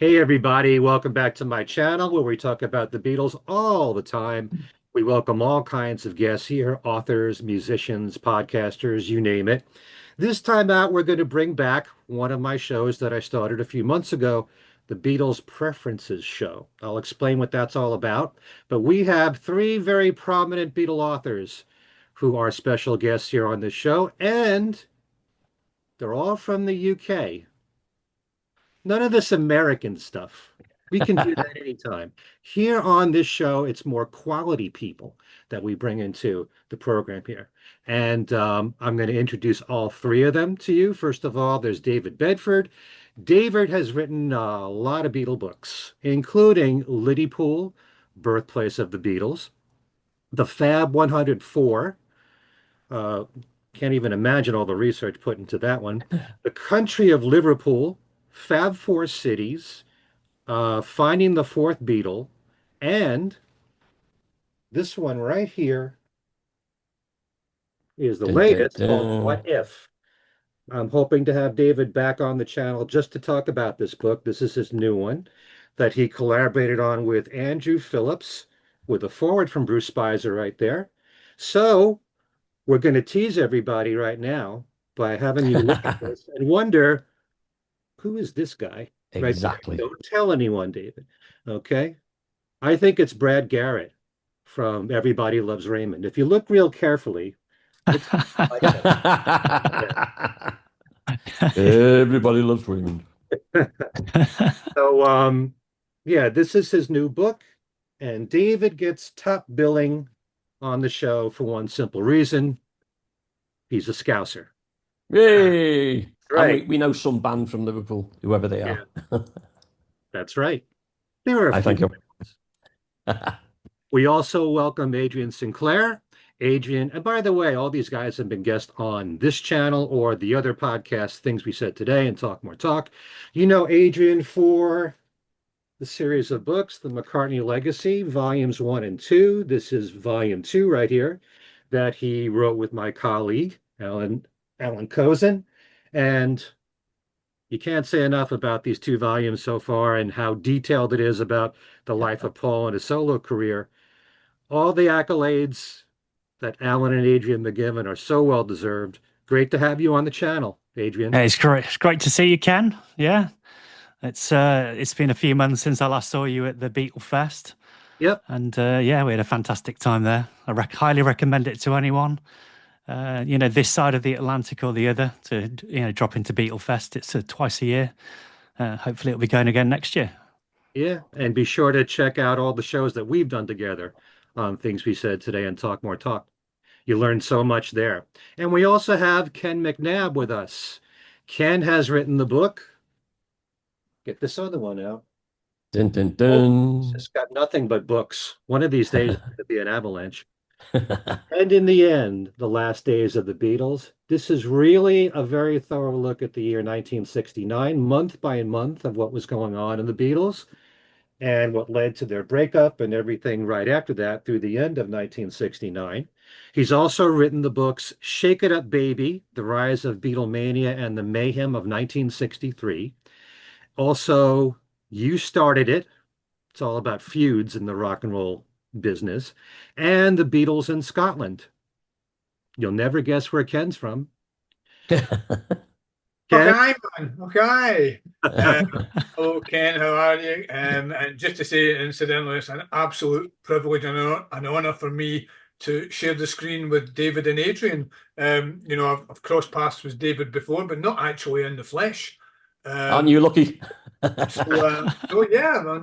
Hey everybody, welcome back to my channel where we talk about the Beatles all the time. We welcome all kinds of guests here, authors, musicians, podcasters, you name it. This time out, we're going to bring back one of my shows that I started a few months ago, the Beatles Preferences Show. I'll explain what that's all about, but we have three very prominent Beatle authors who are special guests here on this show, and they're all from the UK. None of this American stuff. We can do that anytime. Here on this show, it's more quality people that we bring into the program here. And I'm going to introduce all three of them to you. First of all, there's David Bedford. David has written a lot of Beatle books, including Liverpool, Birthplace of the Beatles, the Fab 104. Uh, can't even imagine all the research put into that one. The Country of Liverpool, Fab Four Cities, Finding the Fourth Beatle, and this one right here is the Dun, dun, latest called What dun. If? I'm hoping to have David back on the channel just to talk about this book. This is his new one that he collaborated on with Andrew Phillips, with a forward from Bruce Spicer right there. So we're going to tease everybody right now by having you look at this and wonder, who is this guy right there? Exactly. Don't tell anyone, David. Okay. I think it's Brad Garrett from Everybody Loves Raymond. If you look real carefully, it's like him. Everybody loves Raymond. So, yeah, this is his new book, and David gets top billing on the show for one simple reason. He's a Scouser. Yay! And Right. we know some band from Liverpool, whoever they are. Yeah, that's right. There are a I few. think it. We also welcome Adrian Sinclair. Adrian, and by the way, all these guys have been guests on this channel or the other podcast, Things We Said Today and Talk More Talk. You know Adrian for the series of books, The McCartney Legacy, volumes 1 and 2. This is volume 2 right here that he wrote with my colleague, Alan Cozen. And you can't say enough about these two volumes so far and how detailed it is about the life of Paul and his solo career. All the accolades that Alan and Adrian have given are so well deserved. Great to have you on the channel, Adrian. Hey, it's great. It's great to see you, Ken. Yeah, it's been a few months since I last saw you at the Beatle Fest, Yep. and yeah, we had a fantastic time there. I highly recommend it to anyone. This side of the Atlantic or the other to drop into Beatle Fest. It's twice a year. Hopefully, it'll be going again next year. Yeah. And be sure to check out all the shows that we've done together on Things We Said Today and Talk More Talk. You learned so much there. And we also have Ken McNabb with us. Ken has written the book. Get this other one out. Dun, dun, Oh, dun. it's got nothing but books. One of these days, it's going to be an avalanche. And in the end, the last days of the Beatles. This is really a very thorough look at the year 1969, month by month of what was going on in the Beatles and what led to their breakup and everything right after that through the end of 1969. He's also written the books Shake It Up Baby, The Rise of Beatlemania and the Mayhem of 1963. Also, You Started It. It's all about feuds in the rock and roll business. And the Beatles in Scotland. You'll never guess where Ken's from. Ken? Okay, man. Okay. Hello, Ken. How are you? And just to say, incidentally, it's an absolute privilege and an honor for me to share the screen with David and Adrian. I've crossed paths with David before, but not actually in the flesh. Aren't you lucky? So yeah,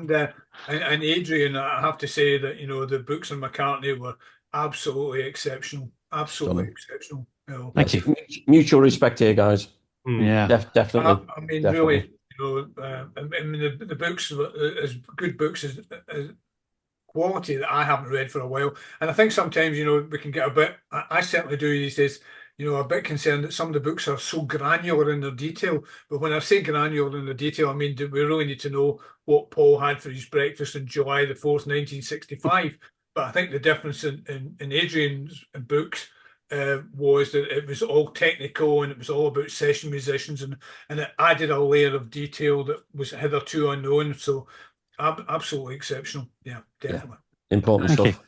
and Adrian, I have to say that the books on McCartney were absolutely exceptional, absolutely Stunning. exceptional. Thank you. Mutual respect here, guys. Yeah. Definitely. I mean, Definitely. really, I mean, the books are as good books as quality that I haven't read for a while. And I think sometimes, we can get a bit, I certainly do these days, a bit concerned that some of the books are so granular in their detail. But when I say granular in the detail, I mean, do we really need to know what Paul had for his breakfast on July the 4th, 1965? But I think the difference in Adrian's books was that it was all technical and it was all about session musicians, and it added a layer of detail that was hitherto unknown. So absolutely exceptional. Yeah, definitely. Important Thank you. stuff.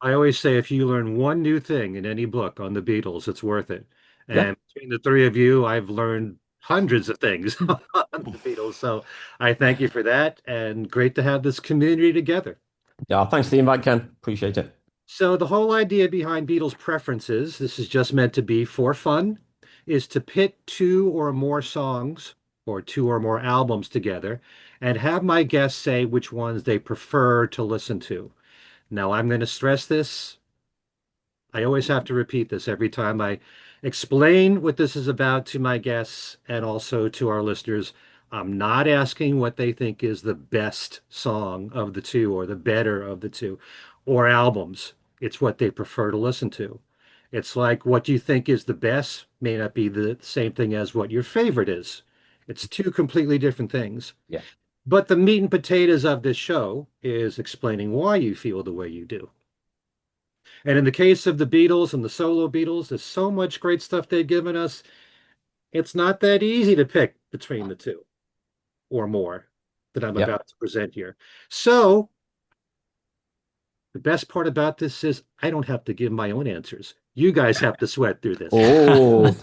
I always say if you learn one new thing in any book on the Beatles, it's worth it. Yeah. And between the three of you, I've learned hundreds of things on the Beatles. So I thank you for that, and great to have this community together. Yeah, thanks for the invite, Ken. Appreciate it. So the whole idea behind Beatles preferences, this is just meant to be for fun, is to pit two or more songs or two or more albums together and have my guests say which ones they prefer to listen to. Now, I'm going to stress this. I always have to repeat this every time I explain what this is about to my guests and also to our listeners. I'm not asking what they think is the best song of the two or the better of the two or albums. It's what they prefer to listen to. It's like what you think is the best may not be the same thing as what your favorite is. It's two completely different things. Yeah. But the meat and potatoes of this show is explaining why you feel the way you do. And in the case of the Beatles and the solo Beatles, there's so much great stuff they've given us. It's not that easy to pick between the two or more that I'm Yep. about to present here. So the best part about this is I don't have to give my own answers. You guys have to sweat through this. Oh,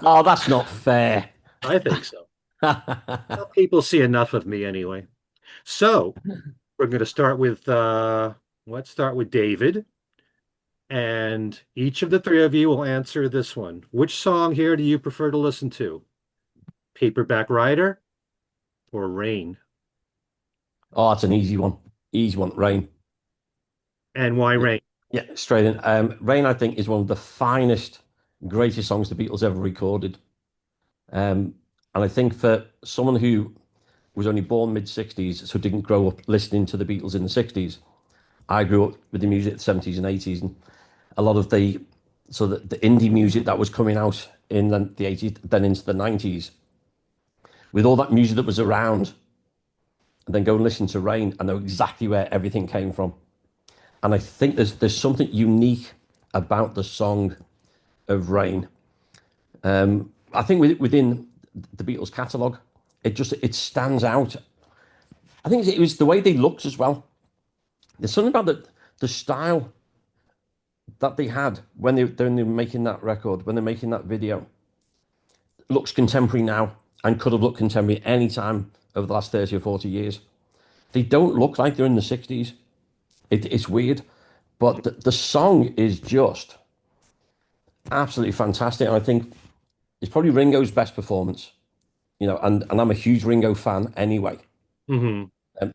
oh, that's not fair. I think so. Well, people see enough of me anyway. So we're going to start with let's start with David. And each of the three of you will answer this one. Which song here do you prefer to listen to? Paperback Writer or Rain? Oh, that's an easy one. Easy one, Rain. And why Rain? Yeah, straight in. Rain, I think, is one of the finest, greatest songs the Beatles ever recorded. And I think for someone who was only born mid-60s, so didn't grow up listening to the Beatles in the 60s, I grew up with the music of the 70s and 80s, and a lot of the indie music that was coming out in the 80s, then into the 90s, with all that music that was around, and then go and listen to Rain and know exactly where everything came from. And I think there's something unique about the song of Rain. I think within the Beatles catalogue, it stands out. I think it was the way they looked as well. There's something about the style that they had when they were making that record, when they're making that video. It looks contemporary now and could have looked contemporary any time over the last 30 or 40 years. They don't look like they're in the 60s. It's weird, but the song is just absolutely fantastic. And I think it's probably Ringo's best performance, and I'm a huge Ringo fan anyway. Mm-hmm.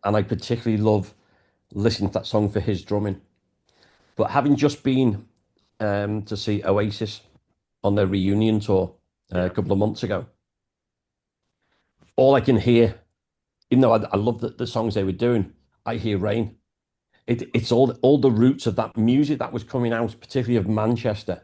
And I particularly love listening to that song for his drumming. But having just been to see Oasis on their reunion tour a couple of months ago, all I can hear, even though I love the songs they were doing, I hear Rain. It's all the roots of that music that was coming out, particularly of Manchester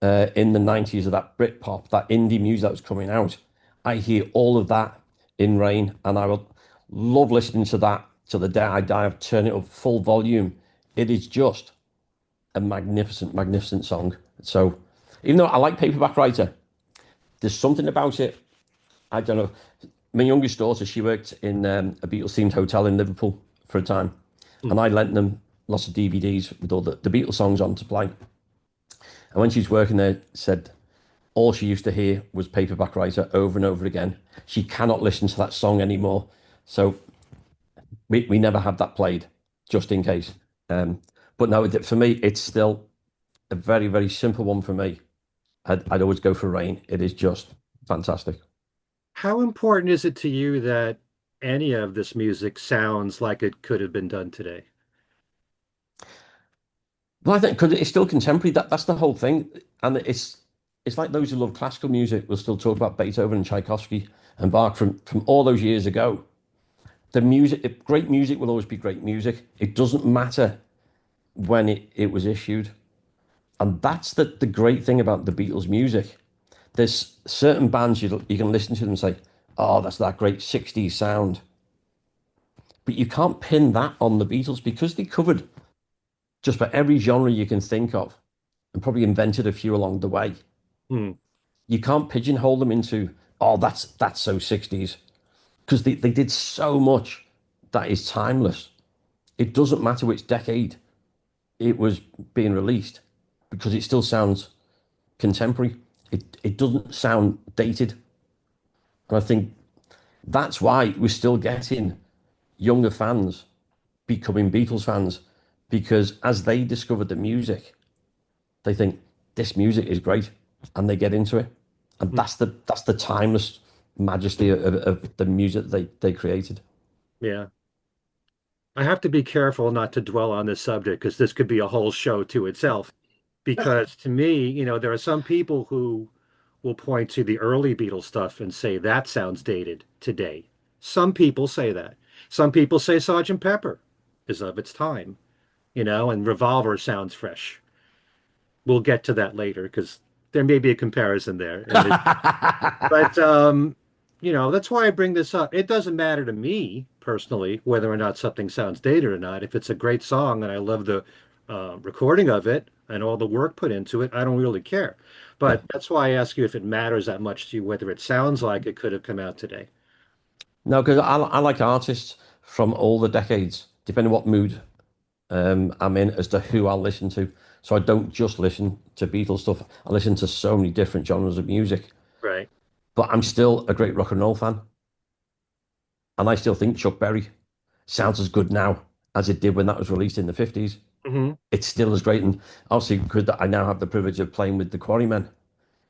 in the 90s, of that Britpop, that indie music that was coming out. I hear all of that in Rain, and I will love listening to that till the day I die. I've turned it up full volume. It is just a magnificent, magnificent song. So even though I like Paperback Writer, there's something about it. I don't know. My youngest daughter, she worked in a Beatles-themed hotel in Liverpool for a time. And I lent them lots of DVDs with all the Beatles songs on to play. And when she was working there, said all she used to hear was Paperback Writer over and over again. She cannot listen to that song anymore. So we never have that played, just in case. But no, for me, it's still a very, very simple one for me. I'd always go for Rain. It is just fantastic. How important is it to you that any of this music sounds like it could have been done today? Well, I think because it's still contemporary. That's the whole thing, and it's like those who love classical music will still talk about Beethoven and Tchaikovsky and Bach from all those years ago. The music, great music will always be great music. It doesn't matter when it was issued, and that's the great thing about the Beatles music. There's certain bands you can listen to them and say, "Oh, that's that great '60s sound," but you can't pin that on the Beatles because they covered just about every genre you can think of and probably invented a few along the way. Hmm. You can't pigeonhole them into, oh, that's so 60s, because they did so much that is timeless. It doesn't matter which decade it was being released because it still sounds contemporary. It doesn't sound dated. And I think that's why we're still getting younger fans becoming Beatles fans, because as they discover the music, they think this music is great and they get into it. And Hmm. that's the timeless majesty of the music they created. Yeah. I have to be careful not to dwell on this subject because this could be a whole show to itself. Because to me, there are some people who will point to the early Beatles stuff and say that sounds dated today. Some people say that. Some people say Sergeant Pepper is of its time, and Revolver sounds fresh. We'll get to that later because there may be a comparison there. But that's why I bring this up. It doesn't matter to me personally whether or not something sounds dated or not. If it's a great song and I love the recording of it and all the work put into it, I don't really care. Yeah. But that's why I ask you if it matters that much to you, whether it sounds like it could have come out today. No, because I like artists from all the decades, depending what mood I'm in as to who I'll listen to. So I don't just listen to Beatles stuff. I listen to so many different genres of music. Right. But I'm still a great rock and roll fan. And I still think Chuck Berry sounds as good now as it did when that was released in the 50s. Hmm. It's still as great. And obviously, because I now have the privilege of playing with the Quarrymen.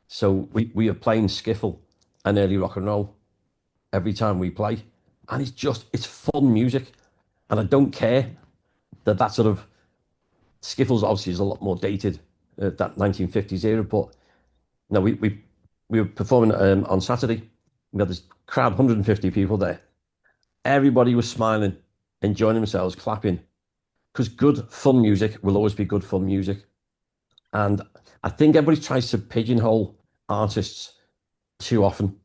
So we are playing skiffle and early rock and roll every time we play. And it's fun music. And I don't care that sort of skiffles obviously is a lot more dated, that 1950s era. But no, we were performing on Saturday. We had this crowd, 150 people there. Everybody was smiling, enjoying themselves, clapping. Because good, fun music will always be good, fun music. And I think everybody tries to pigeonhole artists too often.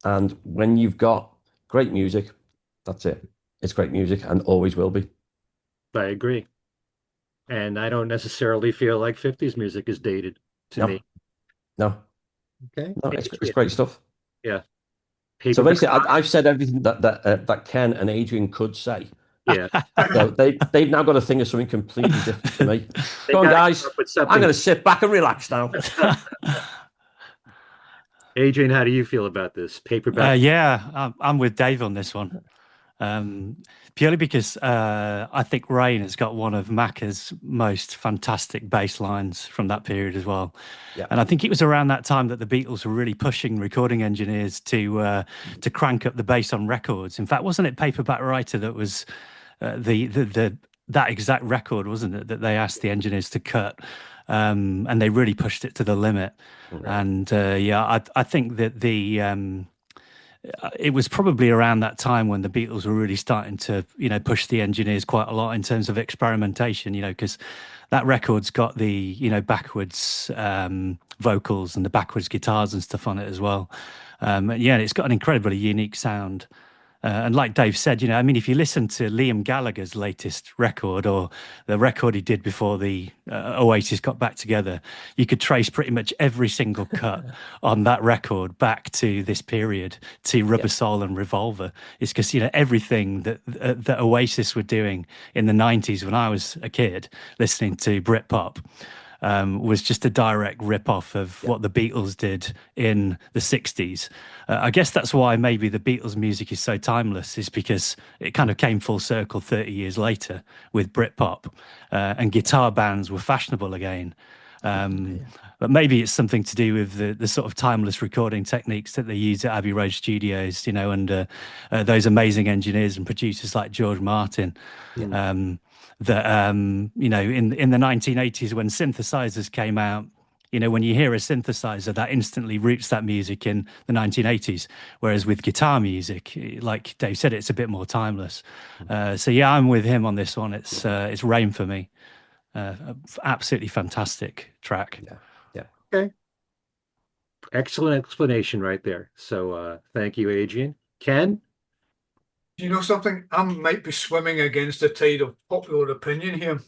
And when you've got great music, that's it. It's great music and always will be. I agree. And I don't necessarily feel like 50s music is dated to No, me. no, Okay. no, it's great stuff. Yeah. So Paperback. basically, I've said everything that Ken and Adrian could say. Yeah. So they've now got to think of something completely different to me. They Go on, got to come guys. up with I'm something. going to sit back and relax now. Adrian, how do you feel about this? Paperback. Yeah, I'm with Dave on this one. Purely because I think Rain has got one of Macca's most fantastic bass lines from that period as well. Yeah. And I think it was around that time that the Beatles were really pushing recording engineers to crank up the bass on records. In fact, wasn't it Paperback Writer that was that exact record, wasn't it, that they asked the engineers to cut? And they really pushed it to the limit. Yeah. And I think that it was probably around that time when the Beatles were really starting to, push the engineers quite a lot in terms of experimentation, because that record's got the, backwards vocals and the backwards guitars and stuff on it as well. It's got an incredibly unique sound. And like Dave said, if you listen to Liam Gallagher's latest record or the record he did before the Oasis got back together, you could trace pretty much every single cut on that record back to this period, to Rubber Soul and Revolver. It's because, everything that Oasis were doing in the 90s when I was a kid listening to Britpop, was just a direct rip-off of what the Beatles did in the 60s. I guess that's why maybe the Beatles music is so timeless, is because it kind of came full circle 30 years later with Britpop, and guitar bands were fashionable again. But maybe it's something to do with the sort of timeless recording techniques that they use at Abbey Road Studios, and those amazing engineers and producers like George Martin. That in the 1980s when synthesizers came out, when you hear a synthesizer, that instantly roots that music in the 1980s. Whereas with guitar music, like Dave said, it's a bit more timeless. I'm with him on this one. It's Rain for me. Absolutely fantastic track. Yeah. Okay. Excellent explanation right there. So thank you, Adrian. Ken? You know something? I might be swimming against the tide of popular opinion here.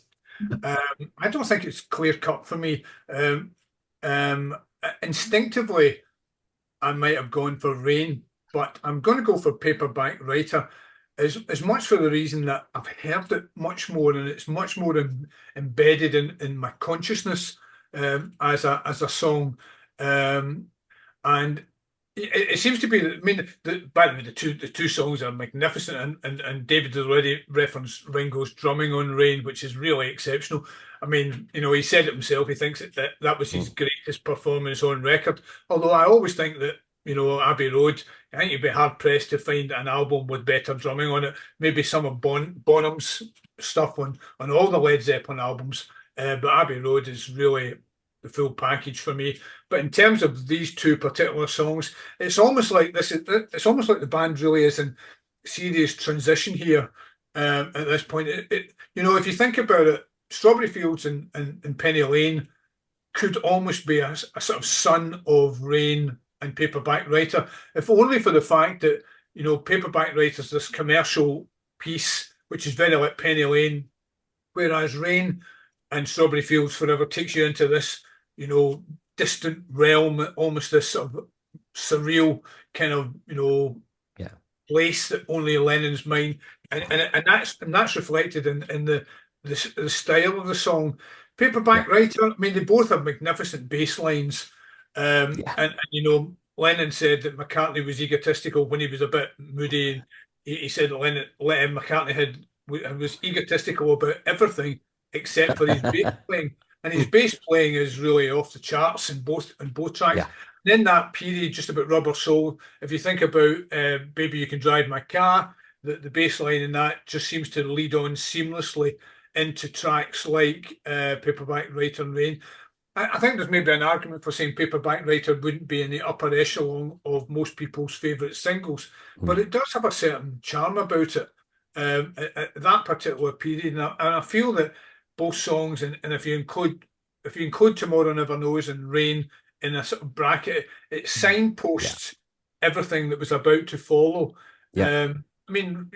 I don't think it's clear cut for me. Um, Instinctively, I might have gone for Rain, but I'm going to go for Paperback Writer, as much for the reason that I've heard it much more and it's much more embedded in my consciousness as a song. Um, and it seems to be that, I mean, by the way, the two songs are magnificent, and David has already referenced Ringo's drumming on Rain, which is really exceptional. I mean, he said it himself. He thinks that was his Mm. greatest performance on record. Although I always think that, Abbey Road, I think you'd be hard pressed to find an album with better drumming on it. Maybe some of Bonham's stuff on all the Led Zeppelin albums, but Abbey Road is really the full package for me. But in terms of these two particular songs, it's almost like the band really is in serious transition here at this point. If you think about it, Strawberry Fields and Penny Lane could almost be a sort of son of Rain and Paperback Writer, if only for the fact that Paperback Writer's this commercial piece, which is very like Penny Lane, whereas Rain and Strawberry Fields Forever takes you into this, distant realm, almost this sort of surreal kind of, Yeah. place that only Lennon's mind, and that's reflected in the style of the song. Yeah. Paperback Writer, I mean, they both have magnificent bass lines, Yeah. and Lennon said that McCartney was egotistical when he was a bit moody, and he said that McCartney was egotistical about everything except for his bass playing, and his bass playing is really off the charts in both tracks. Yeah. And in that period, just about Rubber Soul, if you think about Baby You Can Drive My Car, the bass line in that just seems to lead on seamlessly into tracks like Paperback Writer and Rain. I think there's maybe an argument for saying Paperback Writer wouldn't be in the upper echelon of most people's favourite singles, but Mm. it does have a certain charm about it at that particular period. And I feel that both songs, and if you include Tomorrow Never Knows and Rain in a sort of bracket, it Yeah. signposts everything that was about to follow. Yeah. I mean,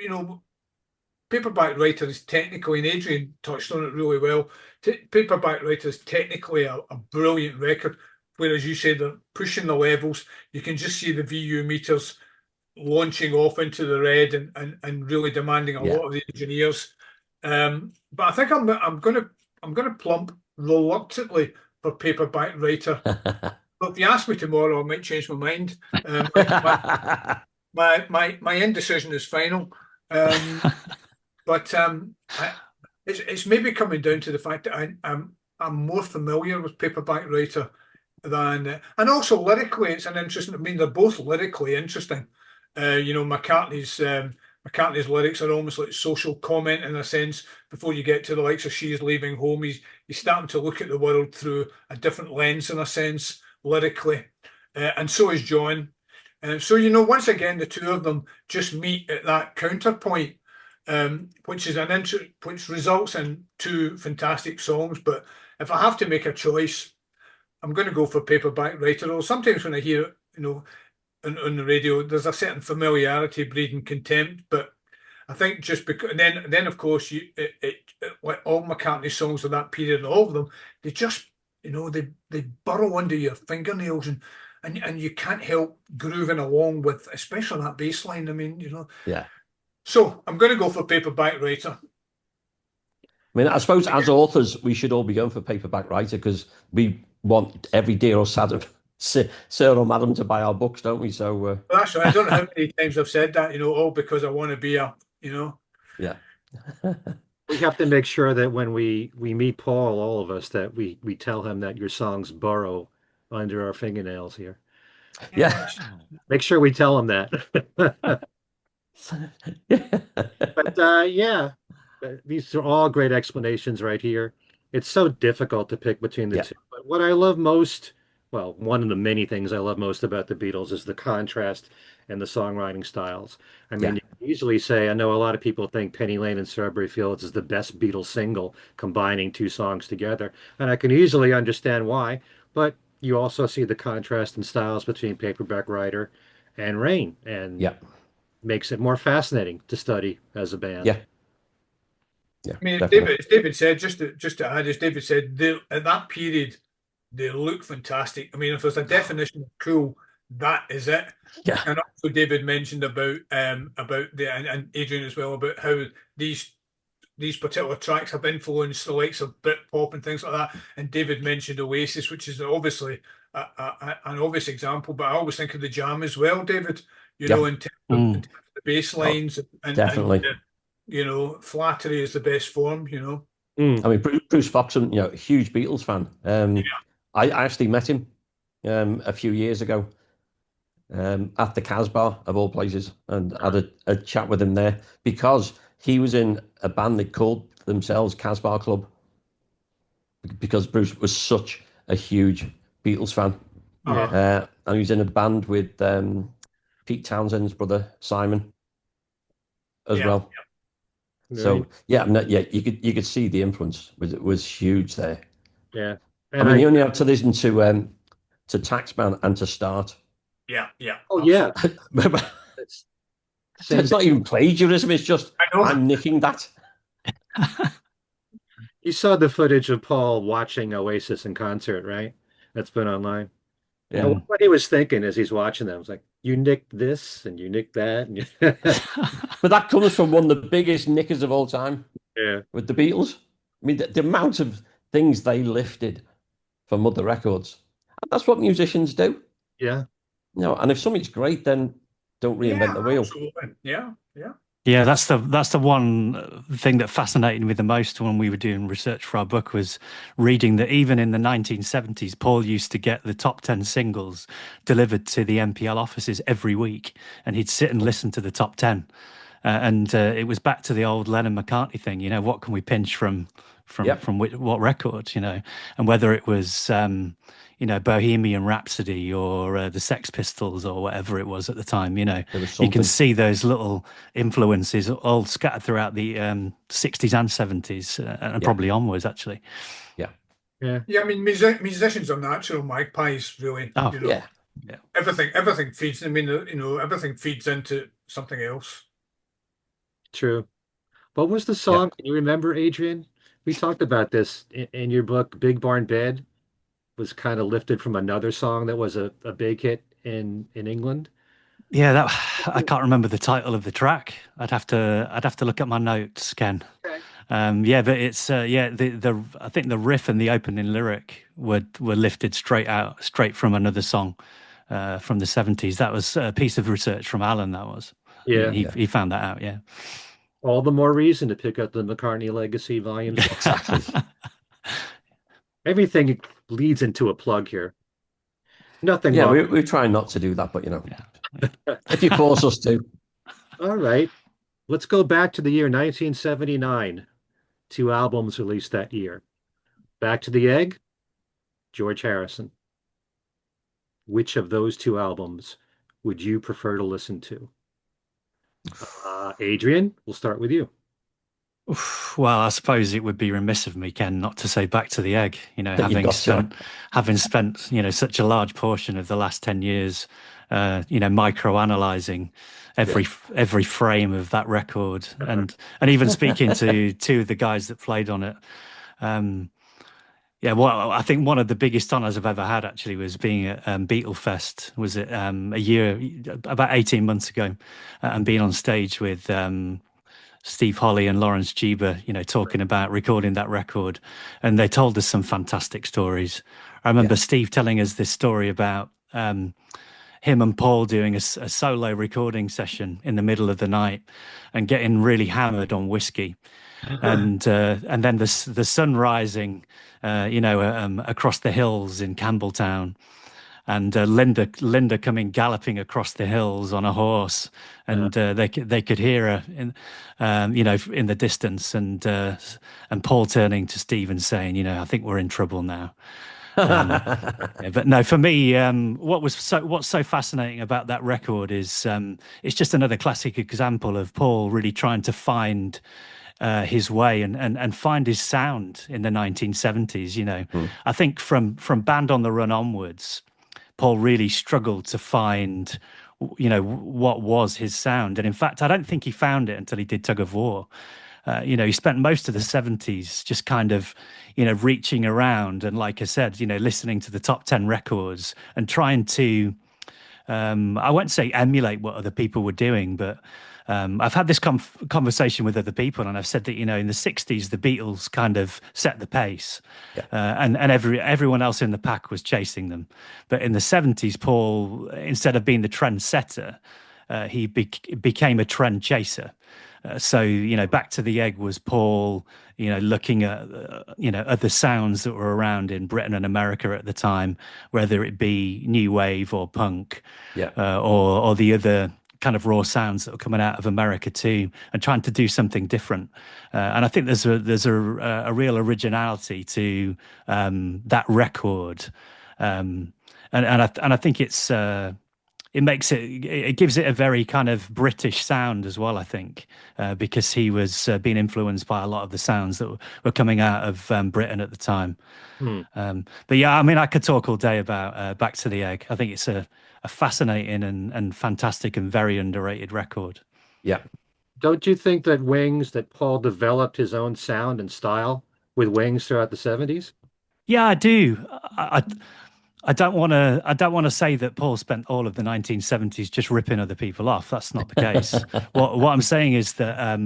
Paperback Writer is technically, and Adrian touched on it really well. Paperback Writer is technically a brilliant record, whereas you say they're pushing the levels. You can just see the VU meters launching off into the red and really demanding a Yeah. lot of the engineers. But I think I'm gonna plump reluctantly for Paperback Writer. But if you ask me tomorrow, I might change my mind. My indecision is final. But it's maybe coming down to the fact that I'm more familiar with Paperback Writer and also lyrically, it's an interesting. I mean, they're both lyrically interesting. McCartney's lyrics are almost like social comment in a sense. Before you get to the likes of "She's Leaving Home," he's starting to look at the world through a different lens in a sense lyrically, and so is John. So once again, the two of them just meet at that counterpoint, which results in two fantastic songs. But if I have to make a choice, I'm going to go for Paperback Writer. Or sometimes when I hear it, on the radio, there's a certain familiarity breeding contempt. But I think just because, and then of course, like all McCartney songs of that period, and all of them, they just, they burrow under your fingernails, and you can't help grooving along with, especially that bass line. I mean, Yeah. So I'm going to go for Paperback Writer. I mean, I suppose as authors, we should all be going for Paperback Writer because we want every dear or sad sir or madam to buy our books, don't we? So Well, that's right. I don't know how many times I've said that, all because I want to be yeah. We have to make sure that when we meet Paul, all of us, that we tell him that your songs burrow under our fingernails here. Yeah. Make sure we tell him that. But yeah, these are all great explanations right here. It's so difficult to pick between the Yeah. two. But what I love most, well, one of the many things I love most about the Beatles is the contrast and the songwriting styles. I mean, Yeah. you can easily say, I know a lot of people think Penny Lane and Strawberry Fields is the best Beatles single, combining two songs together. And I can easily understand why. But you also see the contrast in styles between Paperback Writer and Rain, and Yeah. makes it more fascinating to study as a band. Yeah. Yeah, I mean, definitely. as David said, just to add, as David said, at that period, they look fantastic. I mean, if there's a definition of cool, that is it. Yeah, And also, David mentioned about and Adrian as well, about how these these particular tracks have influenced the likes of Britpop and things like that. And David mentioned Oasis, which is obviously an obvious example, but I always think of the Jam as well, David. You yeah, know, in terms of the bass oh, lines and definitely. you know, flattery is the best form. You know. Mm. I mean, Bruce Foxon, a huge Beatles fan. I actually met him a few years ago at the Casbah of all places, and had a chat with him there because he was in a band that called themselves Casbah Club because Bruce was such a huge Beatles fan. Yeah. And he was in a band with Pete Townshend's brother Simon as Yeah. well. Right. So yeah, no, yeah, you could see the influence was huge there. Yeah. I And mean, you only have to listen to Taxman and to Start. Yeah, yeah, oh yeah, absolutely. it's same It's not thing. even plagiarism. It's just I know. I'm nicking that. You saw the footage of Paul watching Oasis in concert, right? That's been online. Yeah, And what he was thinking as he's watching them was like, you nicked this and you nicked that. And but that comes from one of the biggest knickers of all time yeah. with the Beatles. I mean, the amount of things they lifted from other records, and that's what musicians do. Yeah. And if something's great, then don't reinvent Yeah, the wheel. absolutely. Yeah, yeah. Yeah, that's the one thing that fascinated me the most when we were doing research for our book was reading that even in the 1970s, Paul used to get the top 10 singles delivered to the MPL offices every week, and he'd sit and listen to the top 10. And it was back to the old Lennon McCartney thing, what can we pinch from Yep, what record, and whether it was Bohemian Rhapsody or the Sex Pistols or whatever it was at the time, there was you can something. see those little influences all scattered throughout the 60s and 70s and Yeah, probably onwards actually. yeah, Yeah. Yeah, I mean, musicians are natural magpies, really. Oh You know, yeah. yeah. everything feeds. I mean, you know, everything feeds into something else. True. What was the Yeah. song? Can you remember, Adrian? We talked about this in your book. Big Barn Bed was kind of lifted from another song that was a big hit in England. Yeah, that I can't remember the title of the track. I'd have to look at my notes, Ken. Okay. Yeah, but it's the I think the riff and the opening lyric were lifted straight from another song from the 70s. That was a piece of research from Alan. That was he Yeah. he, Yeah, he found that out. Yeah. All the more reason to pick up the McCartney Legacy Volume 6. exactly. Everything leads into a plug here. Nothing Yeah, wrong. we're trying not to do that, but Yeah. if you force us to, All right. Let's go back to the year 1979. Two albums released that year. Back to the Egg, George Harrison. Which of those two albums would you prefer to listen to? Adrian, we'll start with you. Oof, well, I suppose it would be remiss of me, Ken, not to say back to the egg. you've Having got to. spent such a large portion of the last 10 years, micro-analyzing Yeah, every frame of that record, and even speaking to two of the guys that played on it. Yeah, well, I think one of the biggest honors I've ever had actually was being at Beatle Fest. Was it about 18 months ago, and being on stage with Steve Holly and Lawrence Jeber, talking about recording that record. And they told us some fantastic stories. I remember yeah, Steve telling us this story about him and Paul doing a solo recording session in the middle of the night and getting really hammered on whiskey. And then the sun rising, across the hills in Campbelltown, and Linda coming galloping across the hills on a horse, and they could hear her in the distance, and Paul turning to Steve and saying, I think we're in trouble now. Yeah, but no, for me, what's so fascinating about that record is it's just another classic example of Paul really trying to find his way and find his sound in the 1970s. Hmm. I think from Band on the Run onwards, Paul really struggled to find, what was his sound. And in fact, I don't think he found it until he did Tug of War. He spent most of the 70s just kind of, reaching around and, like I said, listening to the top 10 records and trying to, I won't say emulate what other people were doing, but I've had this conversation with other people, and I've said that in the 60s the Beatles kind of set the pace, and everyone else in the pack was chasing them. But in the 70s, Paul, instead of being the trendsetter, he became a trend chaser. So Back to the Egg was Paul, looking at the sounds that were around in Britain and America at the time, whether it be new wave or punk, or the other kind of raw sounds that were coming out of America too, and trying to do something different. And I think there's a real originality to that record, and I think it gives it a very kind of British sound as well, I think, because he was being influenced by a lot of the sounds that were coming out of Britain at the time. But yeah, I mean, I could talk all day about Back to the Egg. I think it's a fascinating and fantastic and very underrated record. Yeah. Don't you think that Paul developed his own sound and style with Wings throughout the 70s? Yeah, I do. I don't want to say that Paul spent all of the 1970s just ripping other people off. That's not the case. What I'm saying is that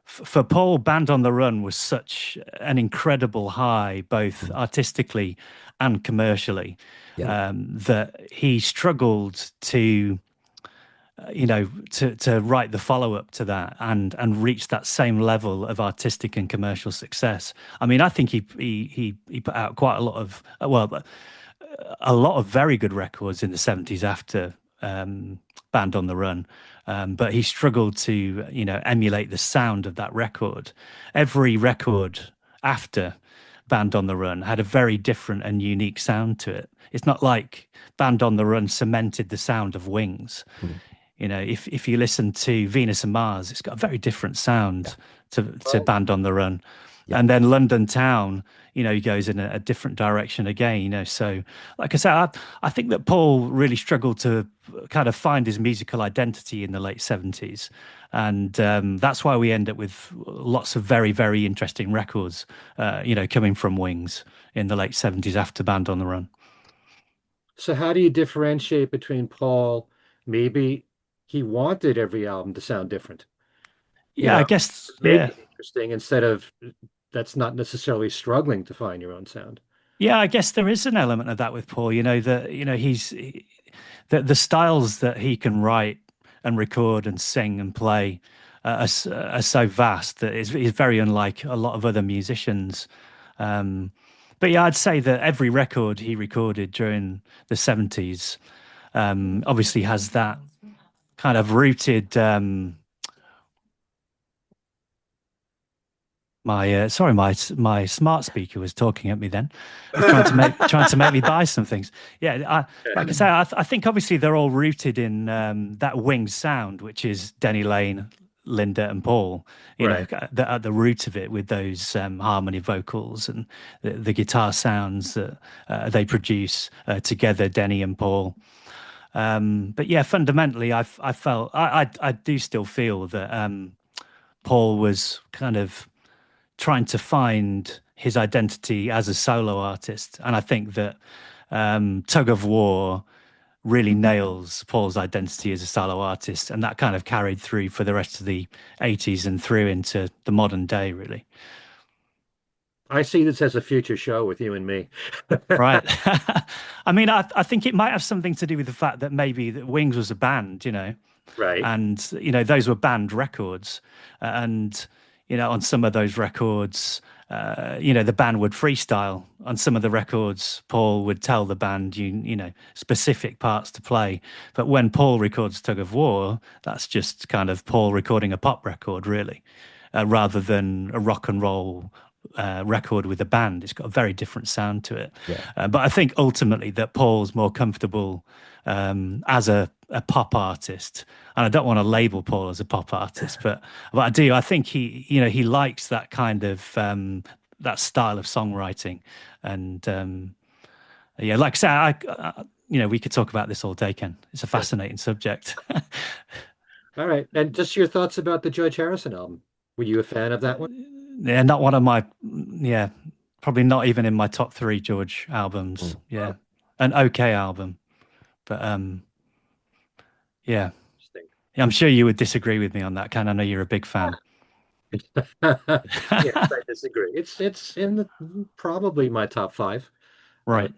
for Paul, Band on the Run was such an incredible high, both artistically and commercially, that he struggled to write the follow-up to that and reach that same level of artistic and commercial success. I mean, I think he put out quite a lot of very good records in the 70s after Band on the Run, but he struggled to emulate the sound of that record. Every record after Band on the Run had a very different and unique sound to it. It's not like Band on the Run cemented the sound of Wings. If you listen to Venus and Mars, it's got a very different sound to Band on the Run. And then London Town, he goes in a different direction again, So, like I said, I think that Paul really struggled to kind of find his musical identity in the late 70s. And that's why we end up with lots of very, very interesting records, coming from Wings in the late 70s after Band on the Run. So how do you differentiate between Paul? Maybe he wanted every album to sound different. Yeah, I guess. Make Yeah. it interesting instead of that's not necessarily struggling to find your own sound. Yeah, I guess there is an element of that with Paul. The styles that he can write and record and sing and play are so vast that it's very unlike a lot of other musicians. But yeah, I'd say that every record he recorded during the 70s obviously has that kind of rooted. My smart speaker was talking at me then, trying to make me buy some things. Yeah, like I say, I think obviously they're all rooted in that Wings sound, which is Denny Laine, Linda, and Paul. At the root of it, with those harmony vocals and the guitar sounds that they produce together, Denny and Paul. But yeah, fundamentally, I do still feel that Paul was kind of trying to find his identity as a solo artist. And I think that Tug of War really nails Paul's identity as a solo artist. And that kind of carried through for the rest of the 80s and through into the modern day, really. I see this as a future show with you and me. Right. I mean, I think it might have something to do with the fact that maybe that Wings was a band, Right. And, those were band records. And on some of those records, the band would freestyle. On some of the records, Paul would tell the band, specific parts to play. But when Paul records Tug of War, that's just kind of Paul recording a pop record, really, rather than a rock and roll record with a band. It's got a very different sound to it. Yeah. But I think ultimately that Paul's more comfortable as a pop artist, and I don't want to label Paul as a pop artist, but I do. I think he likes that kind of that style of songwriting, and like I say, we could talk about this all day, Ken. It's a fascinating subject. All right. And just your thoughts about the George Harrison album. Were you a fan of that one? Yeah, not one of my, yeah, probably not even in my top three George albums. Yeah, an okay album, but yeah. Interesting. I'm sure you would disagree with me on that, Ken. I know you're a big fan. Yes, I disagree. It's in the probably my top five. Uh, Right.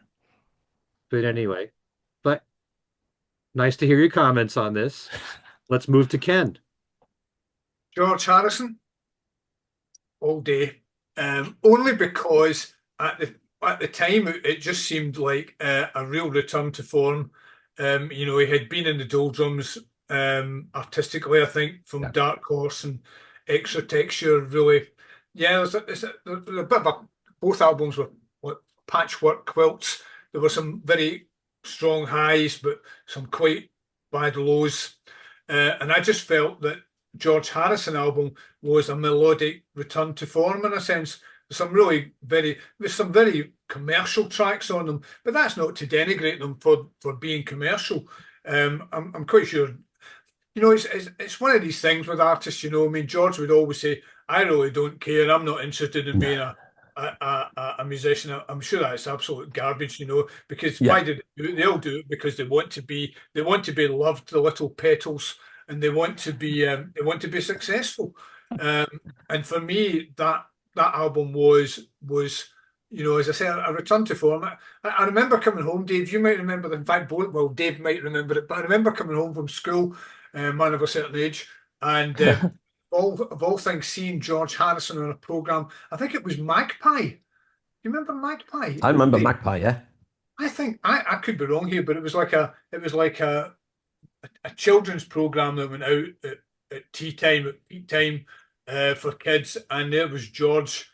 but anyway, but nice to hear your comments on this. Let's move to Ken. George Harrison, all day. Only because at the time it just seemed like a real return to form. You know, he had been in the doldrums artistically, I think, from Yeah. Dark Horse and Extra Texture. Really, yeah. There's a bit of both albums were like patchwork quilts. There were some very strong highs, but some quite bad lows. And I just felt that George Harrison album was a melodic return to form in a sense. There's some very commercial tracks on them, but that's not to denigrate them for being commercial. I'm quite sure, you know, it's one of these things with artists, you know. I mean, George would always say, "I really don't care. I'm not interested in being a musician." I'm sure that's absolute garbage, you know, because Yeah. why did they do it? They all do it because they want to be loved, the little petals, and they want to be successful. And for me, that album was you know, as I say, a return to form. I remember coming home, Dave. You might remember that. In fact, both, well, Dave might remember it, but I remember coming home from school, man of a certain age, and of all things, seeing George Harrison on a program. I think it was Magpie. You remember Magpie? I remember Dave? Magpie, yeah. I think I could be wrong here, but it was like a children's program that went out at tea time, at peak time, for kids, and there was George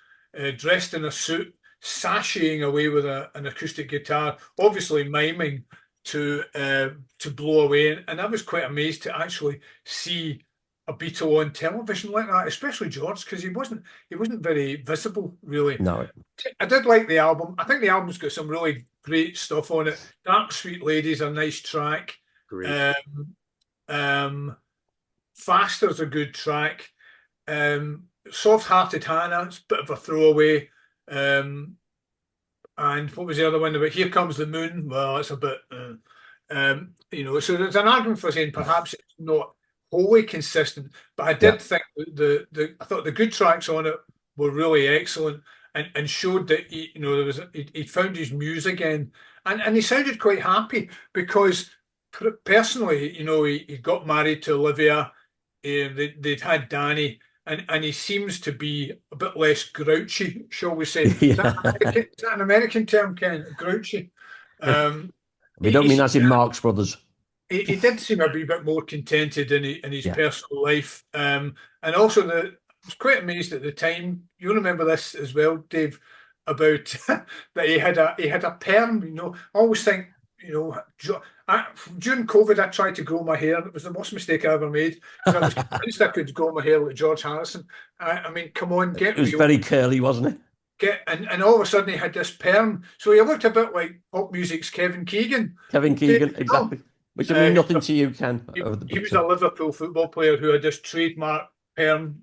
dressed in a suit, sashaying away with an acoustic guitar, obviously miming to blow away. And I was quite amazed to actually see a Beatle on television like that, especially George, because he wasn't very visible, really. No. I did like the album. I think the album's got some really great stuff on it. Dark Sweet Lady's a nice track. Great. Faster's a good track. Soft Hearted Hannah, it's a bit of a throwaway. And what was the other one about? Here Comes the Moon. Well, it's a bit, you know, so there's an argument for saying perhaps it's not wholly consistent, but I did think that I thought the good tracks on it were really excellent and showed that he, you know, he found his muse again, and he sounded quite happy because personally, you know, he got married to Olivia, they'd had Danny. And he seems to be a bit less grouchy, shall we say? Is that an American term, Ken? Grouchy. We don't mean as in Marx Brothers. He did seem a wee bit more contented in his personal life, and also I was quite amazed at the time. You remember this as well, Dave, about that he had a perm. You know, I always think, you know, during COVID, I tried to grow my hair. It was the worst mistake I ever made because I was convinced I could grow my hair like George Harrison. I mean, come on, get it was very curly, wasn't it? And all of a sudden he had this perm, so he looked a bit like pop music's Kevin Keegan. Kevin Keegan, exactly. Which I mean nothing to you, Ken. He was a Liverpool football player who had this trademark perm,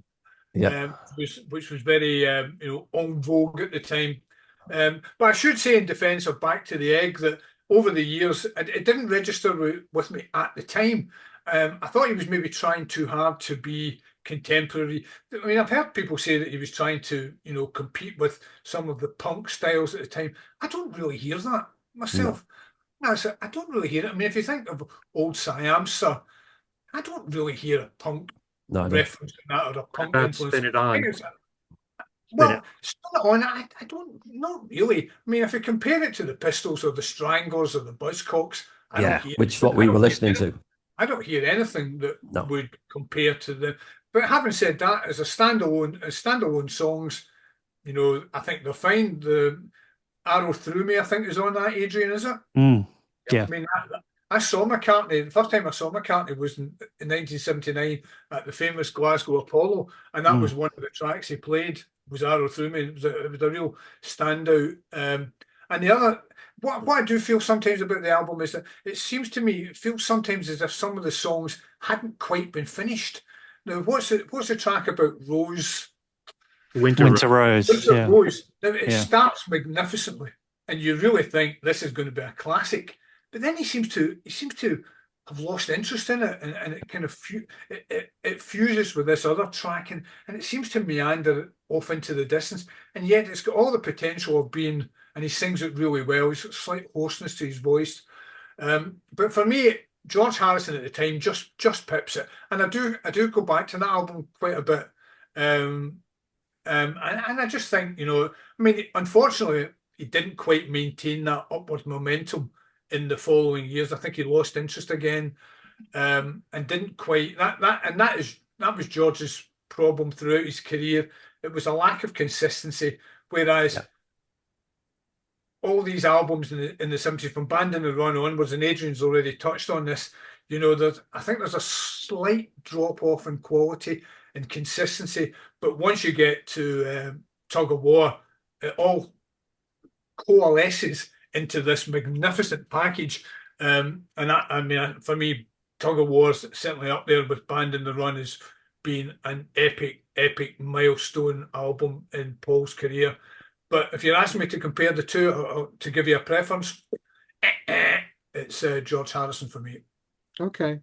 which was very you know, en vogue at the time. But I should say in defence of Back to the Egg that over the years, it didn't register with me at the time. I thought he was maybe trying too hard to be contemporary. I mean, I've heard people say that he was trying to, you know, compete with some of the punk styles at the time. I don't really hear that myself. No, I don't really hear it. I mean, if you think of old Siamsa, I don't really hear a punk reference in that or a punk influence. Spin it on. Well, spin it on. I don't, not really. I mean, if you compare it to the Pistols or the Stranglers or the Buzzcocks, I don't hear which is what we were listening to. I don't hear anything that would compare to them. But having said that, as standalone songs, you know, I think they're fine. The Arrow Through Me, I think, is on that. Adrian, is it? Yeah. I mean, I saw McCartney. The first time I saw McCartney was in 1979 at the famous Glasgow Apollo, and that was one of the tracks he played. Was Arrow Through Me. It was a real standout. And the other, what I do feel sometimes about the album is that it seems to me, it feels sometimes as if some of the songs hadn't quite been finished. Now, what's the track about Rose? Winter Winter Rose. Rose. Yeah. Rose. Now, it Yeah. starts magnificently, and you really think this is going to be a classic. But then he seems to have lost interest in it, and it kind of it fuses with this other track, and it seems to meander off into the distance. And yet it's got all the potential of being, and he sings it really well. He's got slight hoarseness to his voice. But for me, George Harrison at the time just pips it, and I do go back to that album quite a bit. And I just think, I mean, unfortunately, he didn't quite maintain that upward momentum in the following years. I think he lost interest again, and didn't quite that was George's problem throughout his career. It was a lack of consistency, whereas all these albums in the 70s, from Band in the Run onwards, and Adrian's already touched on this, I think there's a slight drop off in quality and consistency, but once you get to Tug of War, it all coalesces into this magnificent package. And I mean, for me, Tug of War's certainly up there with Band in the Run as being an epic milestone album in Paul's career. But if you're asking me to compare the two, or to give you a preference, it's George Harrison for me. Okay.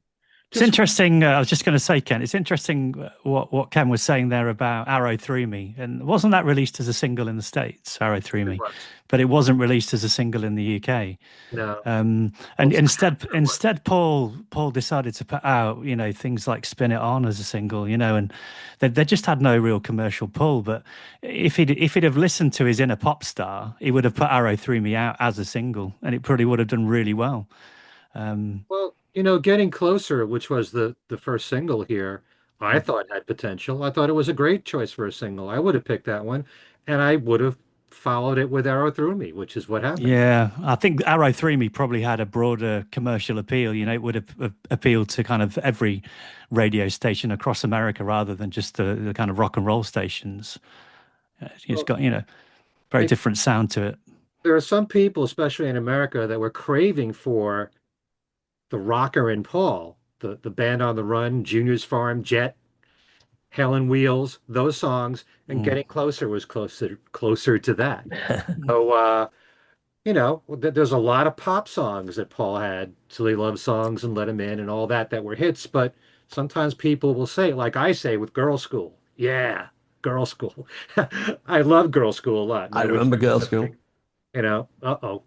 It's interesting. I was just going to say, Ken, it's interesting what Ken was saying there about Arrow Through Me. And wasn't that released as a single in the States, Arrow Through Me? But it wasn't released as a single in the UK. No. And instead, Paul decided to put out, things like Spin It On as a single, and they just had no real commercial pull. But if he'd have listened to his inner pop star, he would have put Arrow Through Me out as a single, and it probably would have done really well. Well, Getting Closer, which was the first single here, I thought had potential. I thought it was a great choice for a single. I would have picked that one, and I would have followed it with Arrow Through Me, which is what happened. Yeah, I think Arrow Through Me probably had a broader commercial appeal. It would have appealed to kind of every radio station across America rather than just the kind of rock and roll stations. It's got, very different sound to it. There are some people, especially in America, that were craving for the rocker and Paul, the Band on the Run, Junior's Farm, Jet, Helen Wheels, those songs, and Getting Closer was closer to that. So, there's a lot of pop songs that Paul had, Silly Love Songs and Let 'Em In and all that were hits, but sometimes people will say, like I say with Girl School, yeah, Girl School. I love Girl School a lot. I remember Girl School. Uh-oh.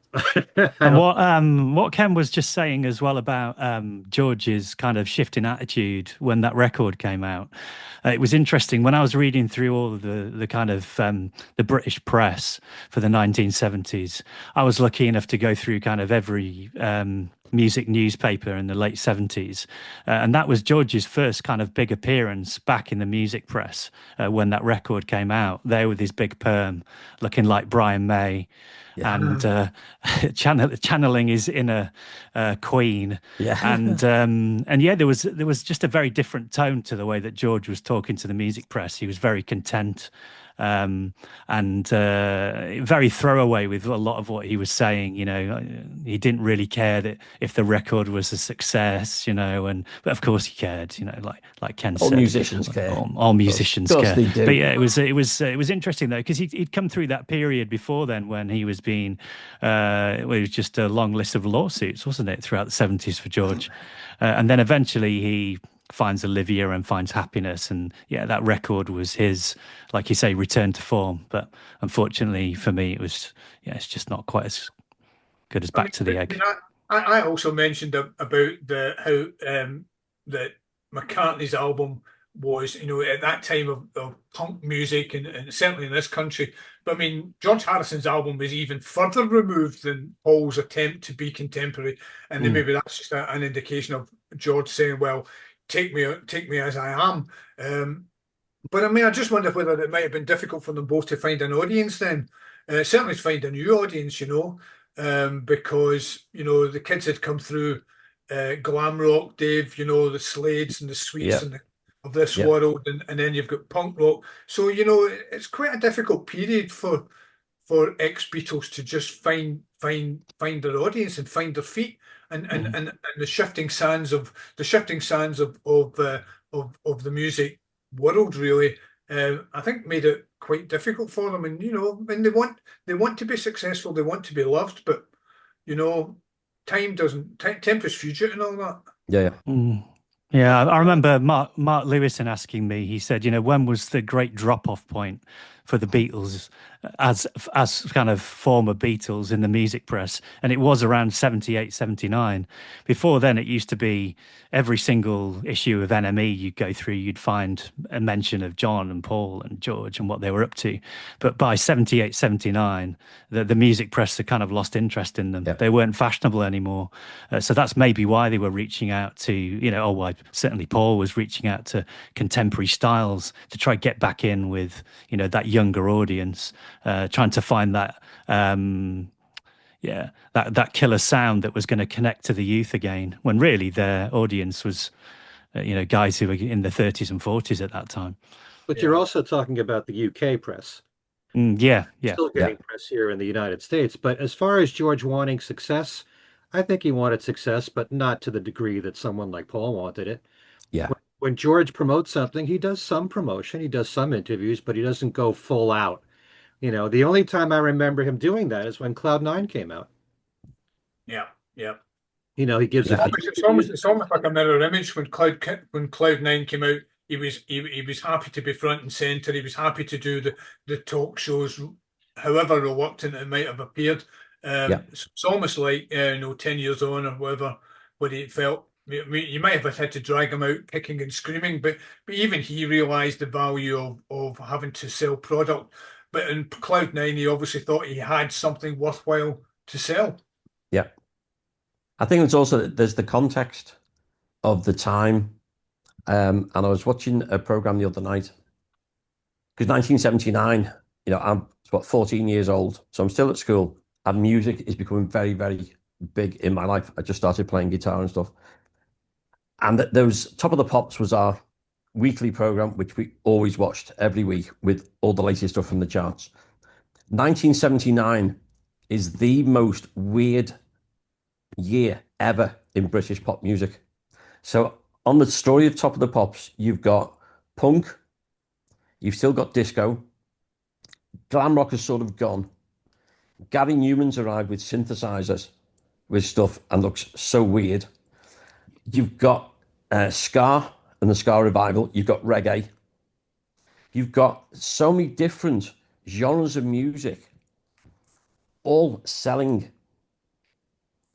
And what Ken was just saying as well about George's kind of shift in attitude when that record came out. It was interesting when I was reading through all of the kind of the British press for the 1970s. I was lucky enough to go through kind of every music newspaper in the late 70s. And that was George's first kind of big appearance back in the music press when that record came out, there with his big perm, looking like Brian May. Yeah. And channeling his inner Queen, and yeah, there was just a very different tone to the way that George was talking to the music press. He was very content, and very throwaway with a lot of what he was saying. He didn't really care that if the record was a success, but of course he cared. Like Ken said, all musicians care. All musicians care. They do. But yeah, it was interesting though, because he'd come through that period before then when he was being it was just a long list of lawsuits, wasn't it, throughout the 70s for George, and then eventually he finds Olivia and finds happiness, and yeah, that record was his, like you say, return to form. But unfortunately for me, it's just not quite as good as Back to the Egg. I also mentioned about how that McCartney's album was, at that time of punk music, and certainly in this country. But I mean, George Harrison's album was even further removed than Paul's attempt to be contemporary, and then maybe that's just an indication of George saying, "Well, take me as I am." But I mean, I just wonder whether it might have been difficult for them both to find an audience then. Certainly to find a new audience, because the kids had come through glam rock, Dave, the Slades and the Sweets and of this world, and then you've got punk rock. So it's quite a difficult period for ex-Beatles to just find their audience and find their feet. And the shifting sands of of the music world, really. I think made it quite difficult for them. And and they want to be successful, they want to be loved, but time doesn't temper's future and all that. Yeah. Yeah, I remember Mark Lewison asking me. He said, when was the great drop-off point for the Beatles as kind of former Beatles in the music press? And it was around 78, 79. Before then, it used to be every single issue of NME you'd go through, you'd find a mention of John and Paul and George and what they were up to. But by 78, 79, the music press had kind of lost interest in them. Yeah. They weren't fashionable anymore. So that's maybe why they were reaching out to, certainly Paul was reaching out to contemporary styles to try to get back in with, that younger audience, trying to find that, that killer sound that was going to connect to the youth again, when really their audience was, guys who were in their 30s and 40s at that time. But you're also talking about the UK press. Yeah. Still getting press here in the United States. But as far as George wanting success, I think he wanted success, but not to the degree that someone like Paul wanted it. Yeah. When George promotes something, he does some promotion, he does some interviews, but he doesn't go full out. The only time I remember him doing that is when Cloud9 came out. Yeah. He gives It's almost like a mirror image. When Cloud9 came out, he was happy to be front and center. He was happy to do the talk shows, however reluctant it might have appeared. It's almost like 10 years on or whatever, where he felt you might have had to drag him out kicking and screaming, but even he realized the value of having to sell product. But in Cloud9, he obviously thought he had something worthwhile to sell. Yeah. I think it's also there's the context of the time. And I was watching a program the other night because 1979, I'm 14 years old, so I'm still at school, and music is becoming very, very big in my life. I just started playing guitar and stuff. And there was Top of the Pops was our weekly program, which we always watched every week with all the latest stuff from the charts. 1979 is the most weird year ever in British pop music. So on the story of Top of the Pops, you've got punk, you've still got disco, glam rock has sort of gone. Gary Newman's arrived with synthesizers with stuff and looks so weird. You've got ska and the ska revival. You've got reggae. You've got so many different genres of music, all selling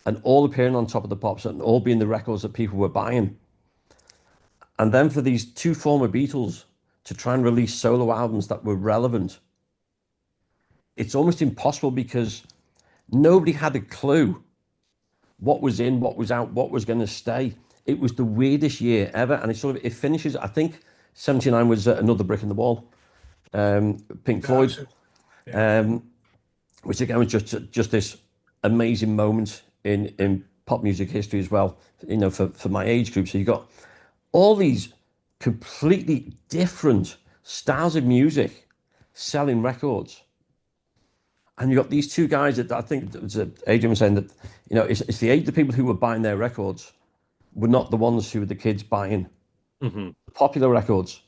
and all appearing on Top of the Pops and all being the records that people were buying. And then for these two former Beatles to try and release solo albums that were relevant, it's almost impossible because nobody had a clue what was in, what was out, what was going to stay. It was the weirdest year ever, and it finishes. I think 79 was Another Brick in the Wall, Pink Floyd, which again was just this amazing moment in pop music history as well. For my age group, so you got all these completely different styles of music selling records. And you got these two guys that I think Adrian was saying that, it's the age of the people who were buying their records were not the ones who were the kids buying popular records.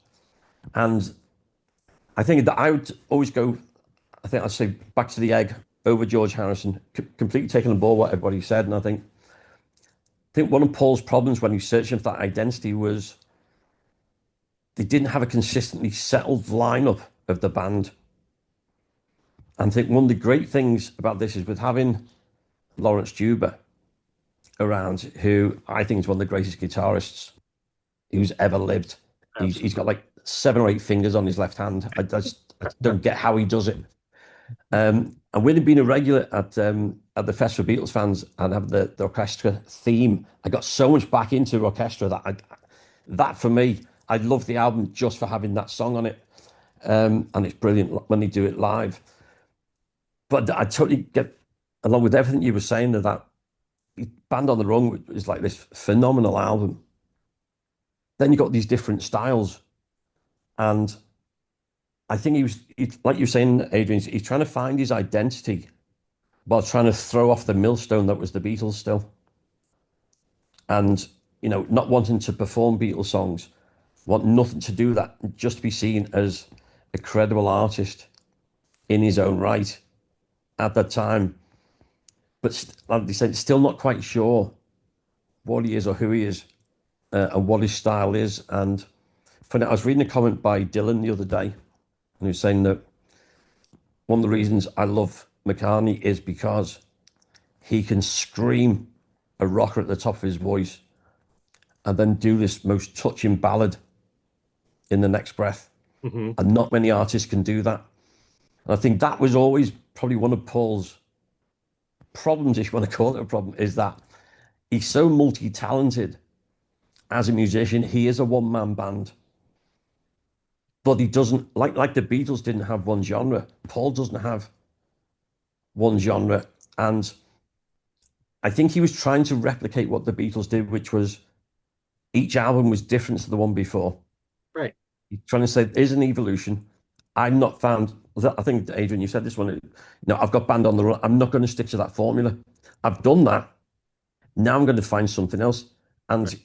And I think that I would always go, I'd say back to the Egg over George Harrison, completely taking on board what everybody said. And I think one of Paul's problems when he was searching for that identity was they didn't have a consistently settled lineup of the band. And I think one of the great things about this is with having Lawrence Juber around, who I think is one of the greatest guitarists who's ever lived. He's got like 7 or 8 fingers on his left hand. I don't get how he does it. And with him being a regular at the Fest for Beatles fans and have the orchestra theme, I got so much back into orchestra that for me, I love the album just for having that song on it. And it's brilliant when they do it live. But I totally get along with everything you were saying that Band on the Run is like this phenomenal album. Then you got these different styles. And I think he like you were saying, Adrian, he's trying to find his identity while trying to throw off the millstone that was the Beatles still. And, not wanting to perform Beatles songs, want nothing to do with that, just to be seen as a credible artist in his own right at that time. But like they said, still not quite sure what he is or who he is, and what his style is. And I was reading a comment by Dylan the other day, and he was saying that one of the reasons I love McCartney is because he can scream a rocker at the top of his voice and then do this most touching ballad in the next breath. Hmm. And not many artists can do that. And I think that was always probably one of Paul's problems, if you want to call it a problem, is that he's so multi-talented as a musician. He is a one-man band, but he doesn't, like the Beatles didn't have one genre. Paul doesn't have one genre. And I think he was trying to replicate what the Beatles did, which was each album was different to the one before. Right. He's trying to say there's an evolution. I've not found, I think, Adrian, you said this one, I've got Band on the Run. I'm not going to stick to that formula. I've done that. Now I'm going to find something else. And Right.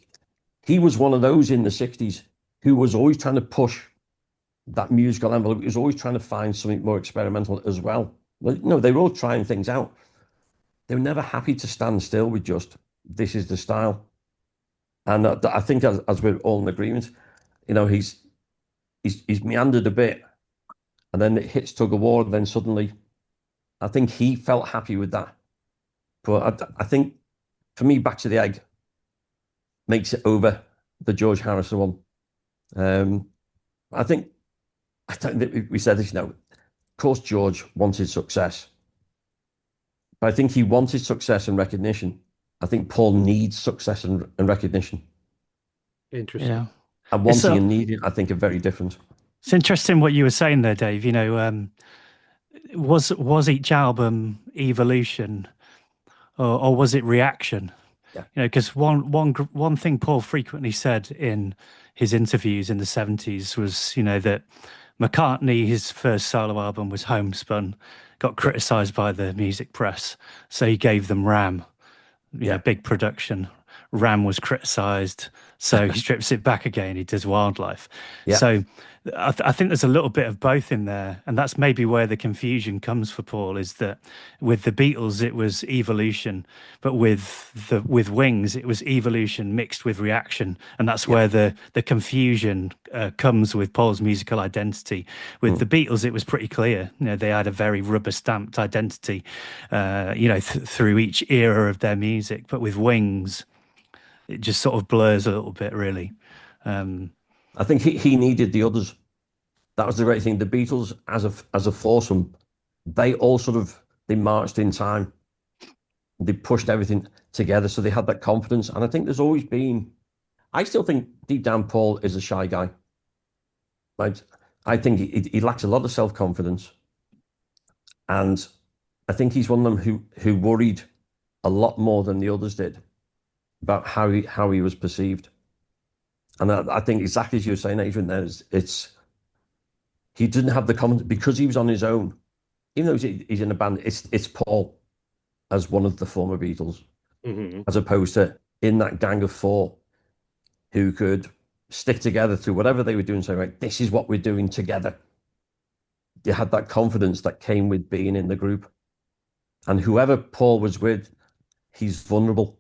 he was one of those in the 60s who was always trying to push that musical envelope. He was always trying to find something more experimental as well. Well, no, they were all trying things out. They were never happy to stand still with just, this is the style. And I think as we're all in agreement, he's meandered a bit, and then it hits tug of war, and then suddenly I think he felt happy with that. But I think, for me, Back to the Egg makes it over the George Harrison one. I think we said this, of course George wanted success, but I think he wanted success and recognition. I think Paul needs success and recognition. Interesting. Yeah. And wanting and needing, I think, are very different. It's interesting what you were saying there, Dave. Was each album evolution, or was it reaction? Yeah. Because one thing Paul frequently said in his interviews in the 70s was, that McCartney, his first solo album was homespun, got criticised by the music press, so he gave them Ram, big production. Ram was criticised, so he strips it back again. He does Wildlife. Yeah. So I think there's a little bit of both in there, and that's maybe where the confusion comes for Paul, is that with the Beatles it was evolution, but with Wings it was evolution mixed with reaction, and that's where the confusion comes with Paul's musical identity. With the Beatles it was pretty clear. They had a very rubber stamped identity, through each era of their music, but with Wings it just sort of blurs a little bit, really. I think he needed the others. That was the great thing. The Beatles, as a foursome, they all they marched in time. They pushed everything together, so they had that confidence. And I think there's always been. I still think deep down Paul is a shy guy. Right? I think he lacks a lot of self-confidence, and I think he's one of them who worried a lot more than the others did about how he was perceived. And I think exactly as you were saying, Adrian, he didn't have the confidence because he was on his own. Even though he's in a band, it's Paul as one of the former Beatles, as opposed to in that gang of four who could stick together through whatever they were doing. Say, right, this is what we're doing together. You had that confidence that came with being in the group. And whoever Paul was with, he's vulnerable.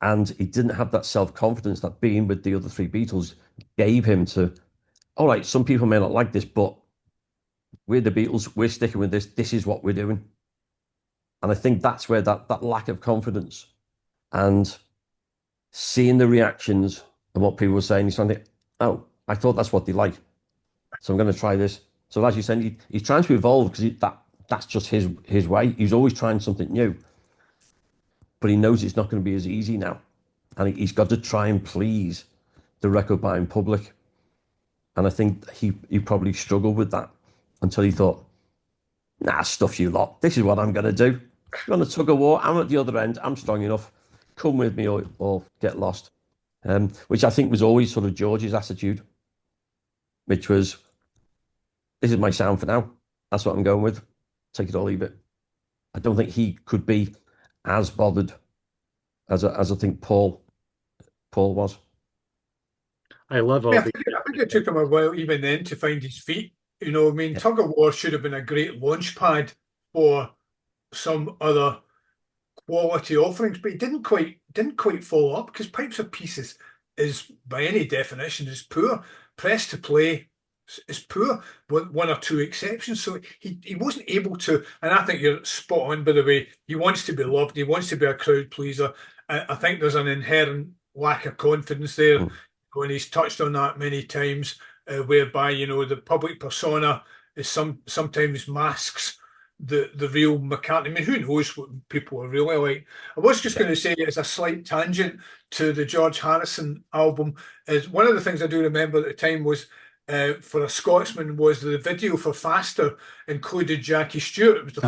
And he didn't have that self-confidence that being with the other three Beatles gave him to, all right, some people may not like this, but we're the Beatles, we're sticking with this, this is what we're doing. And I think that's where that lack of confidence and seeing the reactions and what people were saying, he's trying to think, oh, I thought that's what they like, so I'm going to try this. So as you said, he's trying to evolve because that's just his way. He's always trying something new. But he knows it's not going to be as easy now. And he's got to try and please the record buying public. And I think he probably struggled with that until he thought, nah, stuff you lot. This is what I'm going to do. You're on a tug of war. I'm at the other end. I'm strong enough. Come with me or get lost. Which I think was always sort of George's attitude, which was, this is my sound for now. That's what I'm going with. Take it or leave it. I don't think he could be as bothered as I think Paul was. I love I mean, all the. I think it took him a while even then to find his feet. You know, I mean, Yeah. Tug of War should have been a great launch pad for some other quality offerings, but he didn't quite follow up because Pipes of Pieces is, by any definition, is poor. Press to Play is poor, with one or two exceptions. So he wasn't able to, and I think you're spot on, by the way. He wants to be loved. He wants to be a crowd pleaser. I think there's an inherent lack of confidence there Mm. when he's touched on that many times, whereby, you know, the public persona is sometimes masks the real McCartney. I mean, who knows what people are really like. I was just Yeah. going to say, as a slight tangent to the George Harrison album, is one of the things I do remember at the time was, for a Scotsman, was the video for Faster included Jackie Stewart. It was the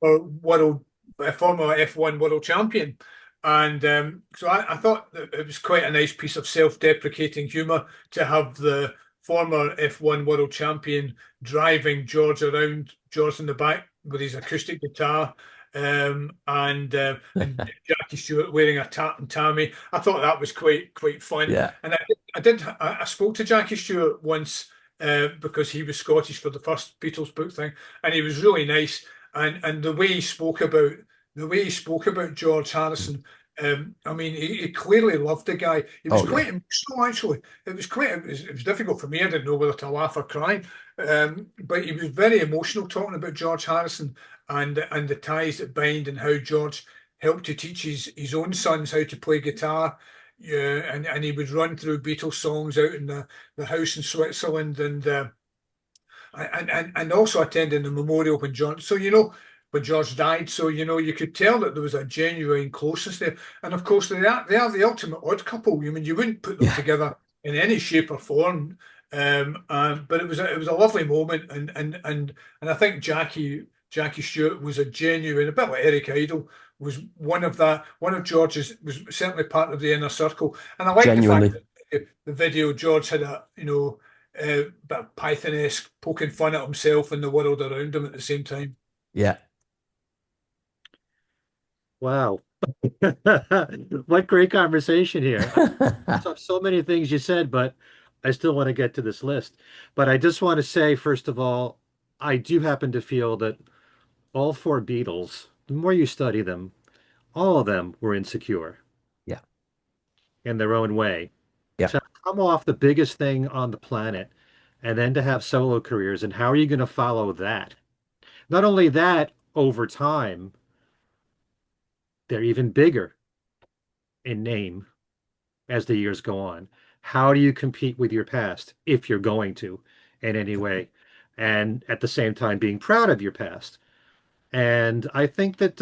Oh, yeah. former F1 world champion. And so I thought that it was quite a nice piece of self-deprecating humour to have the former F1 world champion driving George around, George in the back with his acoustic guitar, and Jackie Stewart wearing a tat and tammy. I thought that was quite fun. Yeah. And I spoke to Jackie Stewart once, because he was Scottish for the first Beatles book thing, and he was really nice. And the way he spoke about George Harrison, I mean, he clearly loved the guy. He was Oh, quite yeah. emotional, actually. It was difficult for me. I didn't know whether to laugh or cry. But he was very emotional talking about George Harrison and the ties that bind, and how George helped to teach his own sons how to play guitar. Yeah, and he would run through Beatles songs out in the house in Switzerland, and also attending the memorial when George. So, you know, when George died, so, you know, you could tell that there was a genuine closeness there. And of course, they are the ultimate odd couple. I mean, you wouldn't put them Yeah. together in any shape or form. But it was a lovely moment, and I think Jackie Stewart was a genuine, a bit like Eric Idle, was one of George's, was certainly part of the inner circle. And I like the fact Genuinely. that the video, George had a, you know, bit of Python-esque poking fun at himself and the world around him at the same time. Yeah. Wow. What great conversation here. So many things you said, but I still want to get to this list. But I just want to say, first of all, I do happen to feel that all four Beatles, the more you study them, all of them were insecure Yeah. in their own way. Yeah. To come off the biggest thing on the planet and then to have solo careers, and how are you going to follow that? Not only that, over time, they're even bigger in name as the years go on. How do you compete with your past if you're going to in any way? And at the same time, being proud of your past. And I think that,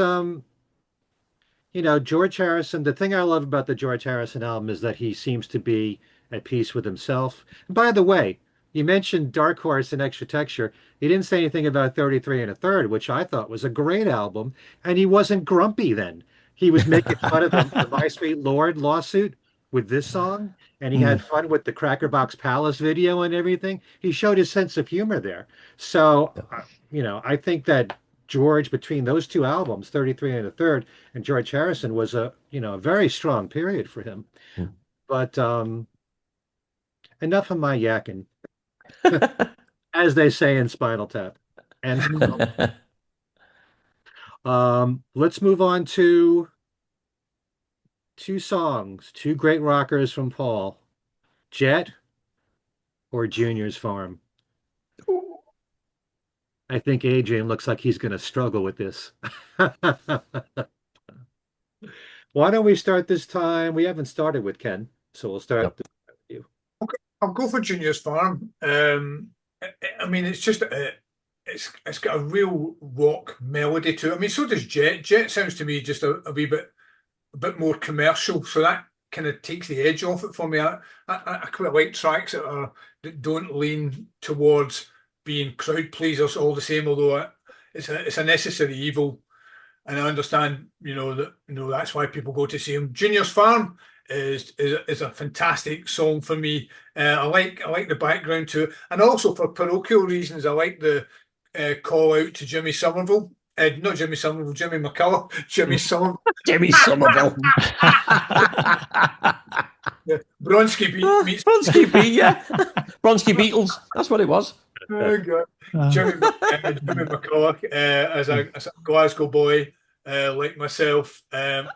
George Harrison, the thing I love about the George Harrison album is that he seems to be at peace with himself. And by the way, you mentioned Dark Horse and Extra Texture. He didn't say anything about 33 and a Third, which I thought was a great album. And he wasn't grumpy then. He was making fun of the My Sweet Lord lawsuit with this song. And he had Mm. fun with the Cracker Box Palace video and everything. He showed his sense of humor there. So, Yeah. I think that George, between those two albums, 33 and a Third, and George Harrison, was a very strong period for him. Mm. But enough of my yakking, as they say in Spinal Tap. And let's move on to two songs, two great rockers from Paul, Jet or Junior's Farm. I think Adrian looks like he's going to struggle with this. Why don't we start this time? We haven't started with Ken, so we'll start Yep. with you. Okay, I'll go for Junior's Farm. I mean, it's just it's got a real rock melody to it. I mean, so does Jet. Jet sounds to me just a wee bit more commercial, so that kind of takes the edge off it for me. I quite like tracks that don't lean towards being crowd pleasers all the same, although it's a necessary evil, and I understand, that's why people go to see him. Junior's Farm is a fantastic song for me. I like the background to it, and also for parochial reasons, I like the call out to Jimmy Somerville. Not Jimmy Somerville, Jimmy McCullough, Jimmy Somerville. Jimmy Somerville. Yeah. Bronski meets. Bronsky Beat, yeah. Bronsky Beatles. That's what it was. Oh God. Uh, Jimmy McCulloch, as a Glasgow boy, like myself, a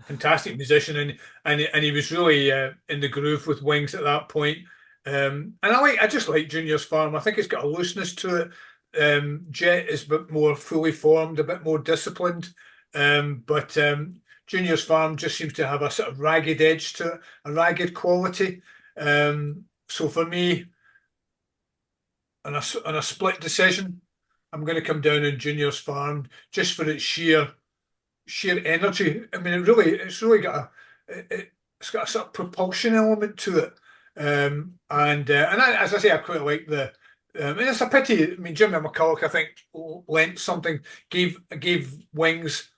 fantastic musician, and he was really in the groove with Wings at that point. And I just like Junior's Farm. I think it's got a looseness to it. Jet is a bit more fully formed, a bit more disciplined, but Junior's Farm just seems to have a sort of ragged edge to it, a ragged quality. So for me, on a split decision, I'm going to come down on Junior's Farm just for its sheer energy. I mean, it's really got it's got a sort of propulsion element to it. As I say, I quite like the. And it's a pity. I mean, Jimmy McCulloch, I think, lent something, gave Wings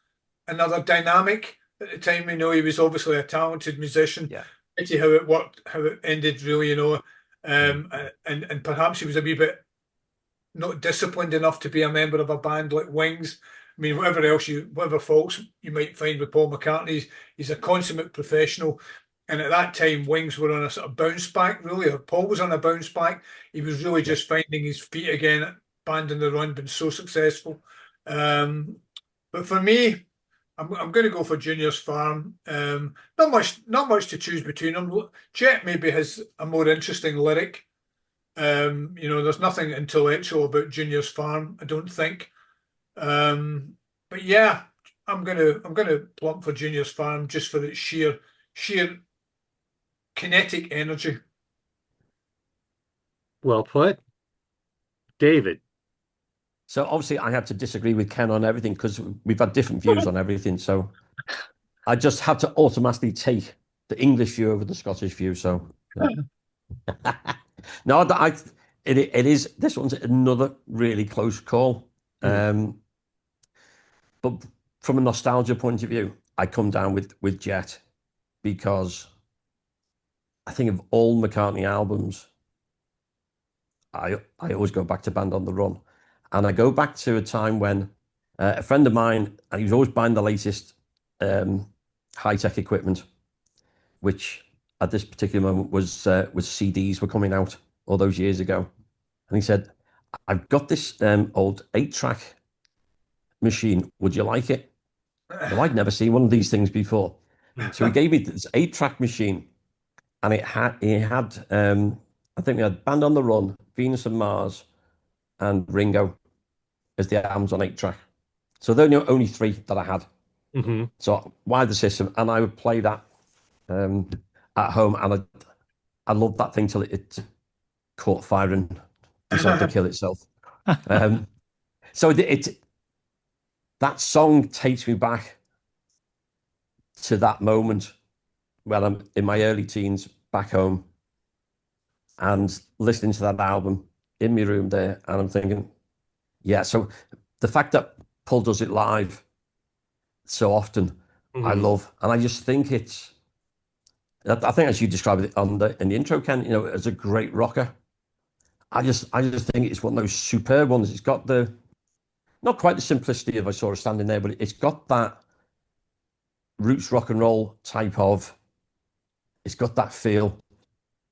another dynamic at the time. You know, he was obviously a talented musician. Yeah. Pity how it worked, how it ended, really. You know, and perhaps he was a wee bit not disciplined enough to be a member of a band like Wings. I mean, whatever faults you might find with Paul McCartney, he's a consummate professional. And at that time, Wings were on a sort of bounce back, really, or Paul was on a bounce back. He was really just finding his feet again, band on the run, been so successful. But for me, I'm going to go for Junior's Farm. Not much to choose between them. Jet maybe has a more interesting lyric. You know, there's nothing intellectual about Junior's Farm, I don't think. But yeah, I'm gonna plump for Junior's Farm just for its sheer kinetic energy. Well put. David. So obviously I had to disagree with Ken on everything because we've had different views on everything. So I just had to automatically take the English view over the Scottish view. So no, it is. This one's another really close call. But from a nostalgia point of view, I come down with Jet because I think of all McCartney albums, I always go back to Band on the Run. And I go back to a time when a friend of mine, and he was always buying the latest high-tech equipment, which at this particular moment was CDs were coming out all those years ago. And he said, I've got this old 8-track machine. Would you like it? No, I'd never seen one of these things before. So he gave me this 8-track machine, and it had I think we had Band on the Run, Venus and Mars, and Ringo as the albums on 8-track. So they're the only 3 that I had. Mm-hmm. So wired the system, and I would play that at home, and I loved that thing till it caught fire and decided to kill itself. So that song takes me back to that moment when I'm in my early teens back home and listening to that album in my room there, and I'm thinking, yeah. So the fact that Paul does it live so often, I love, and I just think I think as you described it in the intro, Ken, you know, as a great rocker, I just think it's one of those superb ones. It's got not quite the simplicity of I saw her standing there, but it's got that roots rock and roll type of. It's got that feel.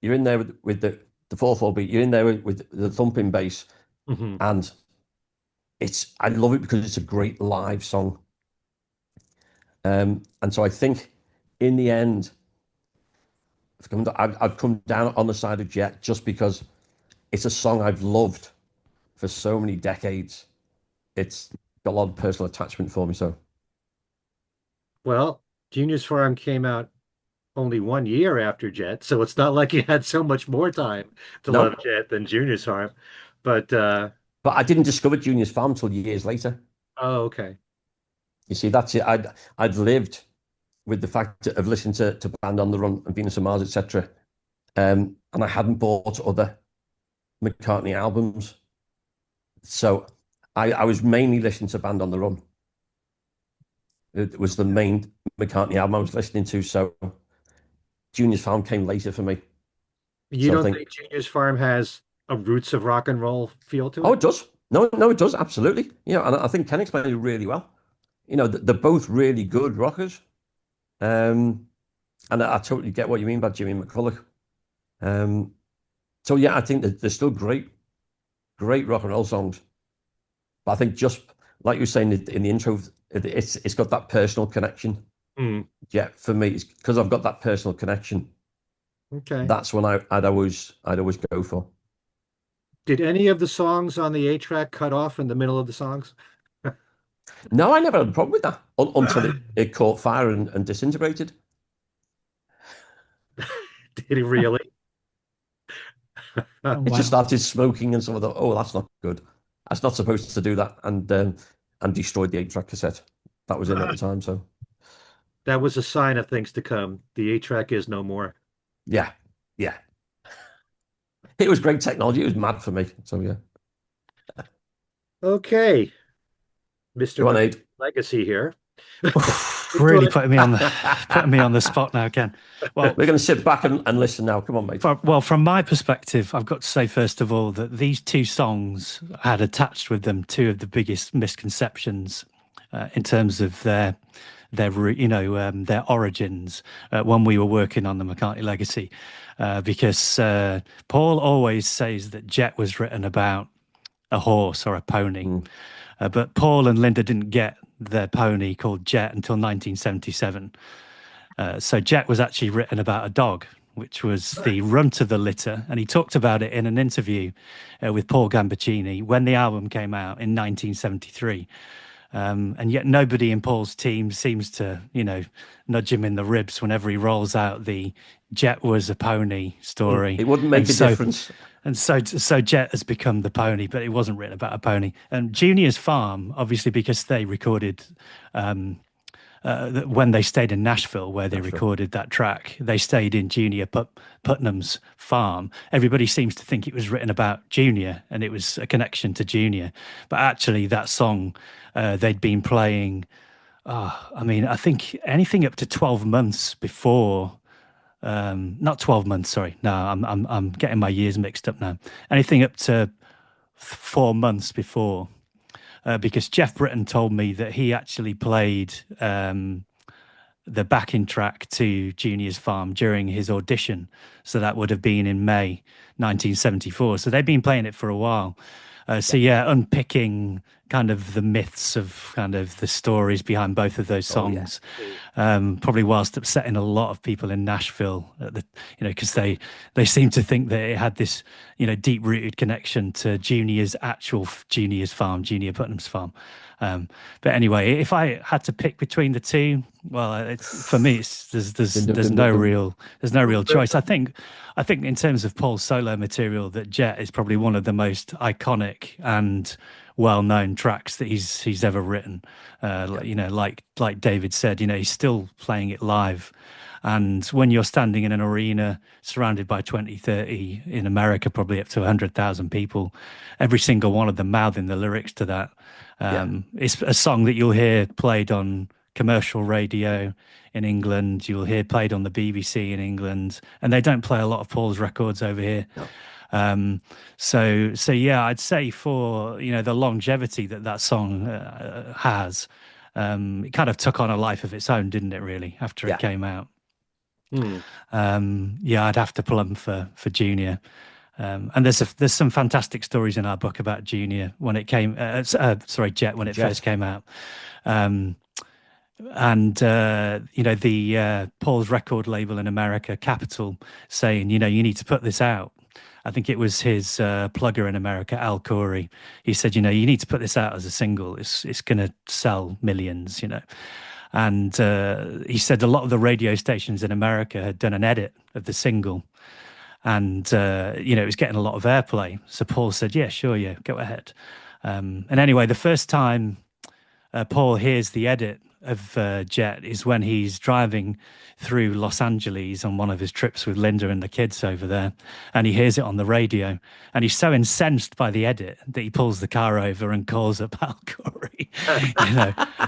You're in there with the 4/4 beat. You're in there with the thumping bass, and I love it because it's a great live song. And so I think in the end, I've come down on the side of Jet just because it's a song I've loved for so many decades. It's got a lot of personal attachment for me. So, Well, Junior's Farm came out only 1 year after Jet, so it's not like you had so much more time to no, love Jet than Junior's Farm. But but I didn't discover Junior's Farm until years later. oh, okay. You see, that's it. I'd lived with the fact of listening to Band on the Run and Venus and Mars, etc. And I hadn't bought other McCartney albums. So I was mainly listening to Band on the Run. It was the main McCartney album I was listening to. So Junior's Farm came later for me. You don't think Junior's Farm has a roots of rock and roll feel to it? Oh, it does. No, it does. Absolutely. You know, and I think Ken explained it really well. You know, they're both really good rockers. And I totally get what you mean by Jimmy McCulloch. So yeah, I think that there's still great rock and roll songs. But I think just like you were saying in the intro, it's got that personal connection. Yeah, for me, it's because I've got that personal connection. Okay. That's when I'd always go for. Did any of the songs on the 8-track cut off in the middle of the songs? No, I never had a problem with that until it caught fire and disintegrated. Did it really? Oh, It wow. just started smoking, and someone thought, "Oh, that's not good. That's not supposed to do that," and destroyed the 8-track cassette that was in at the time. So That was a sign of things to come. The 8-track is no more. yeah, yeah, it was great technology. It was mad for me. So yeah, Okay, Mr. go on, Aid. Legacy here. Really putting me on the spot now again. Well, We're going to sit back and listen now. Come on, mate. From my perspective, I've got to say first of all that these two songs had attached with them two of the biggest misconceptions in terms of their origins when we were working on the McCartney Legacy, because Paul always says that Jet was written about a horse or a pony, but Paul and Linda didn't get their pony called Jet until 1977. So Jet was actually written about a dog, which was the runt of the litter, and he talked about it in an interview with Paul Gambaccini when the album came out in 1973. And yet nobody in Paul's team seems to, nudge him in the ribs whenever he rolls out the Jet was a pony story. It wouldn't make a difference. And so Jet has become the pony, but it wasn't written about a pony. And Junior's Farm, obviously, because they recorded when they stayed in Nashville, where they recorded that track, they stayed in Junior Putnam's farm. Everybody seems to think it was written about Junior and it was a connection to Junior. But actually, that song they'd been playing, I think anything up to 12 months before. Not 12 months, sorry. No, I'm getting my years mixed up now. Anything up to 4 months before. Because Jeff Britton told me that he actually played the backing track to Junior's Farm during his audition. So that would have been in May 1974. So they've been playing it for a while. So yeah, unpicking kind of the myths of kind of the stories behind both of those songs, probably whilst upsetting a lot of people in Nashville, because they seem to think that it had this, deep rooted connection to Junior's farm, Junior Putnam's farm. But anyway, if I had to pick between the two, well, for me, there's no real choice. I think in terms of Paul's solo material, that Jet is probably one of the most iconic and well-known tracks that he's ever written. Like David said, he's still playing it live. And when you're standing in an arena surrounded by 20, 30, in America, probably up to 100,000 people, every single one of them mouthing the lyrics to that. It's a song that you'll hear played on commercial radio in England. You'll hear played on the BBC in England, and they don't play a lot of Paul's records over here. No. So yeah, I'd say for the longevity that song has, it kind of took on a life of its own, didn't it? Really, after it came out. I'd have to plumb for Junior. And there's some fantastic stories in our book about Junior when it came. Jet when it first came out. The Paul's record label in America, Capitol, saying, you need to put this out. I think it was his plugger in America, Al Corey. He said, you need to put this out as a single. It's going to sell millions, And he said a lot of the radio stations in America had done an edit of the single. And, it was getting a lot of airplay. So Paul said, yeah, sure, yeah, go ahead. And anyway, the first time Paul hears the edit of Jet is when he's driving through Los Angeles on one of his trips with Linda and the kids over there, and he hears it on the radio, and he's so incensed by the edit that he pulls the car over and calls up Al Corey.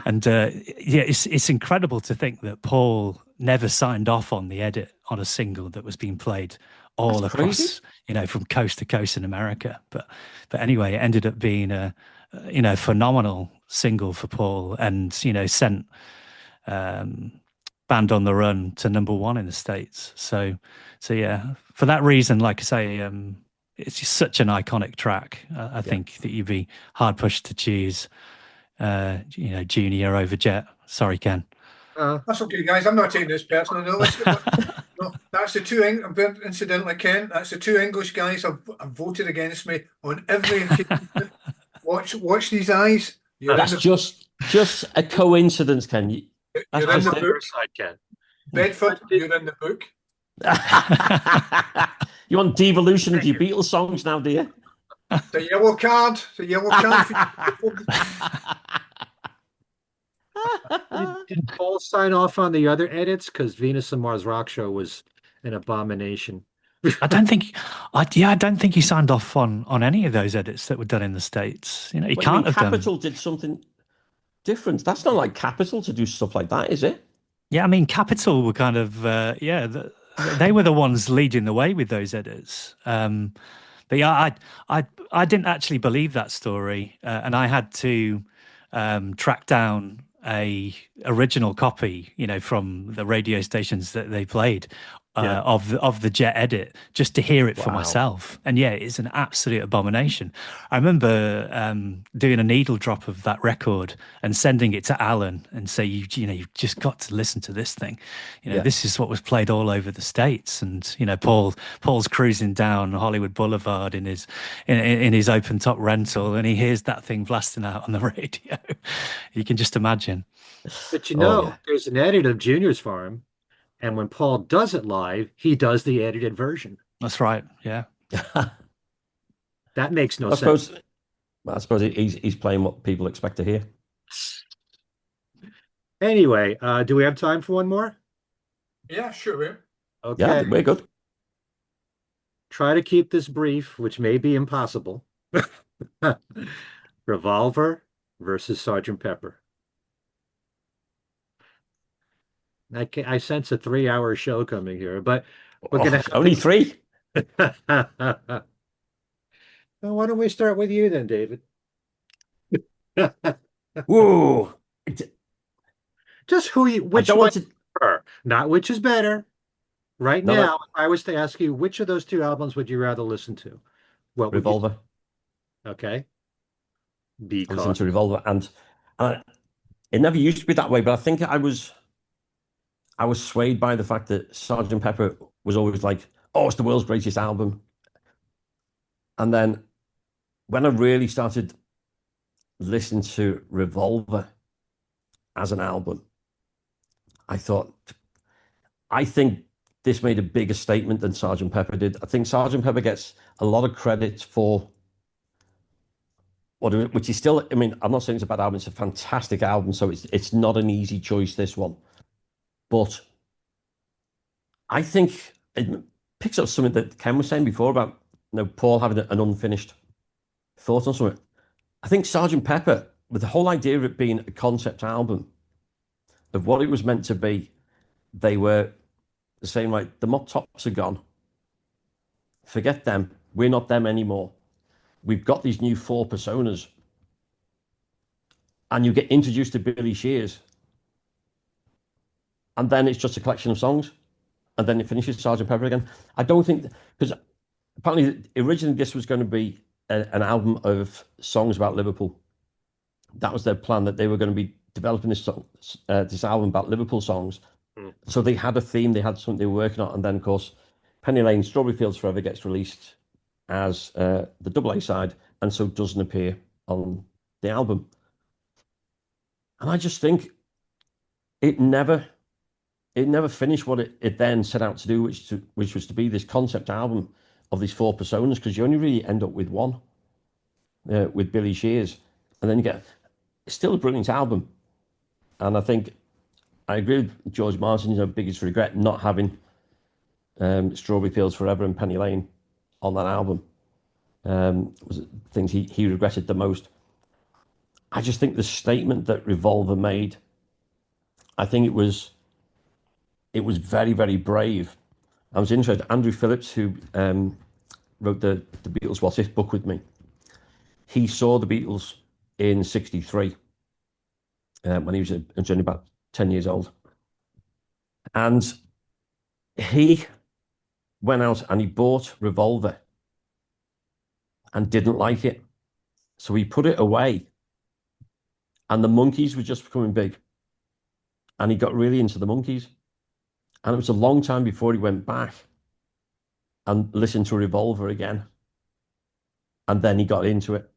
And it's incredible to think that Paul never signed off on the edit on a single that was being played all That's across crazy. From coast to coast in America. But anyway, it ended up being a phenomenal single for Paul, and sent Band on the Run to #1 in the States. So yeah, for that reason, like I say, it's just such an iconic track. I think that you'd be hard pushed to choose, Junior over Jet. Sorry, Ken. That's okay, guys. I'm not taking this personally. No, no, that's the two. Incidentally, Ken, that's the two English guys have voted against me on every occasion. Watch these eyes. That's just a coincidence, Ken. You're in the book. Side, Ken. Bedford, you're in the book. You want devolution of your Beatles songs now, do you? The yellow card. The yellow card. Did Paul sign off on the other edits? Because Venus and Mars Rock Show was an abomination. I don't think he signed off on any of those edits that were done in the States. He can't have done. Capitol did something different. That's not like Capitol to do stuff like that, is it? Yeah, I mean, Capitol were kind of they were the ones leading the way with those edits. But yeah, I didn't actually believe that story, and I had to track down a original copy, from the radio stations that they played of the Jet edit, just to hear it for myself. And yeah, it's an absolute abomination. I remember doing a needle drop of that record and sending it to Alan and say, you've just got to listen to this thing. This is what was played all over the States. And Paul's cruising down Hollywood Boulevard in his open top rental, and he hears that thing blasting out on the radio. You can just imagine. But there's an edit of Junior's Farm. And when Paul does it live, he does the edited version. That's right. Yeah. That makes no sense. I suppose he's playing what people expect to hear. Anyway, do we have time for one more? Yeah, sure. Okay. Yeah, we're good. Try to keep this brief, which may be impossible. Revolver versus Sergeant Pepper. I sense a 3-hour show coming here, but we're going to have only 3. Well, why don't we start with you then, David? Whoa! Just which one you prefer, not which is better. Right now, if I was to ask you, which of those 2 albums would you rather listen to? What Revolver. Okay. I listen to Revolver, and it never used to be that way, but I think I was swayed by the fact that Sgt. Pepper was always like, oh, it's the world's greatest album. And then when I really started listening to Revolver as an album, I think this made a bigger statement than Sgt. Pepper did. I think Sgt. Pepper gets a lot of credit for which is still, I mean, I'm not saying it's a bad album, it's a fantastic album, so it's not an easy choice, this one. But I think it picks up something that Ken was saying before about Paul having an unfinished thought on something. I think Sgt. Pepper, with the whole idea of it being a concept album, of what it was meant to be, they were saying, right, the mop tops are gone. Forget them. We're not them anymore. We've got these new 4 personas. And you get introduced to Billy Shears. And then it's just a collection of songs. And then it finishes Sgt. Pepper again. I don't think, because apparently originally this was going to be an album of songs about Liverpool. That was their plan, that they were going to be developing this album about Liverpool songs. So they had a theme, they had something they were working on. And then, of course, Penny Lane, Strawberry Fields Forever gets released as the double A side, and so doesn't appear on the album. And I just think it never finished what it then set out to do, which was to be this concept album of these 4 personas, because you only really end up with one, with Billy Shears, and then you get, it's still a brilliant album. And I think I agree with George Martin's biggest regret not having Strawberry Fields Forever and Penny Lane on that album. Was things he regretted the most. I just think the statement that Revolver made, I think it was very, very brave. I was interested. Andrew Phillips, who wrote the Beatles What If book with me, he saw the Beatles in '63 when he was only about 10 years old. And he went out and he bought Revolver and didn't like it. So he put it away. And the Monkees were just becoming big. And he got really into the Monkees. And it was a long time before he went back and listened to Revolver again. And then he got into it.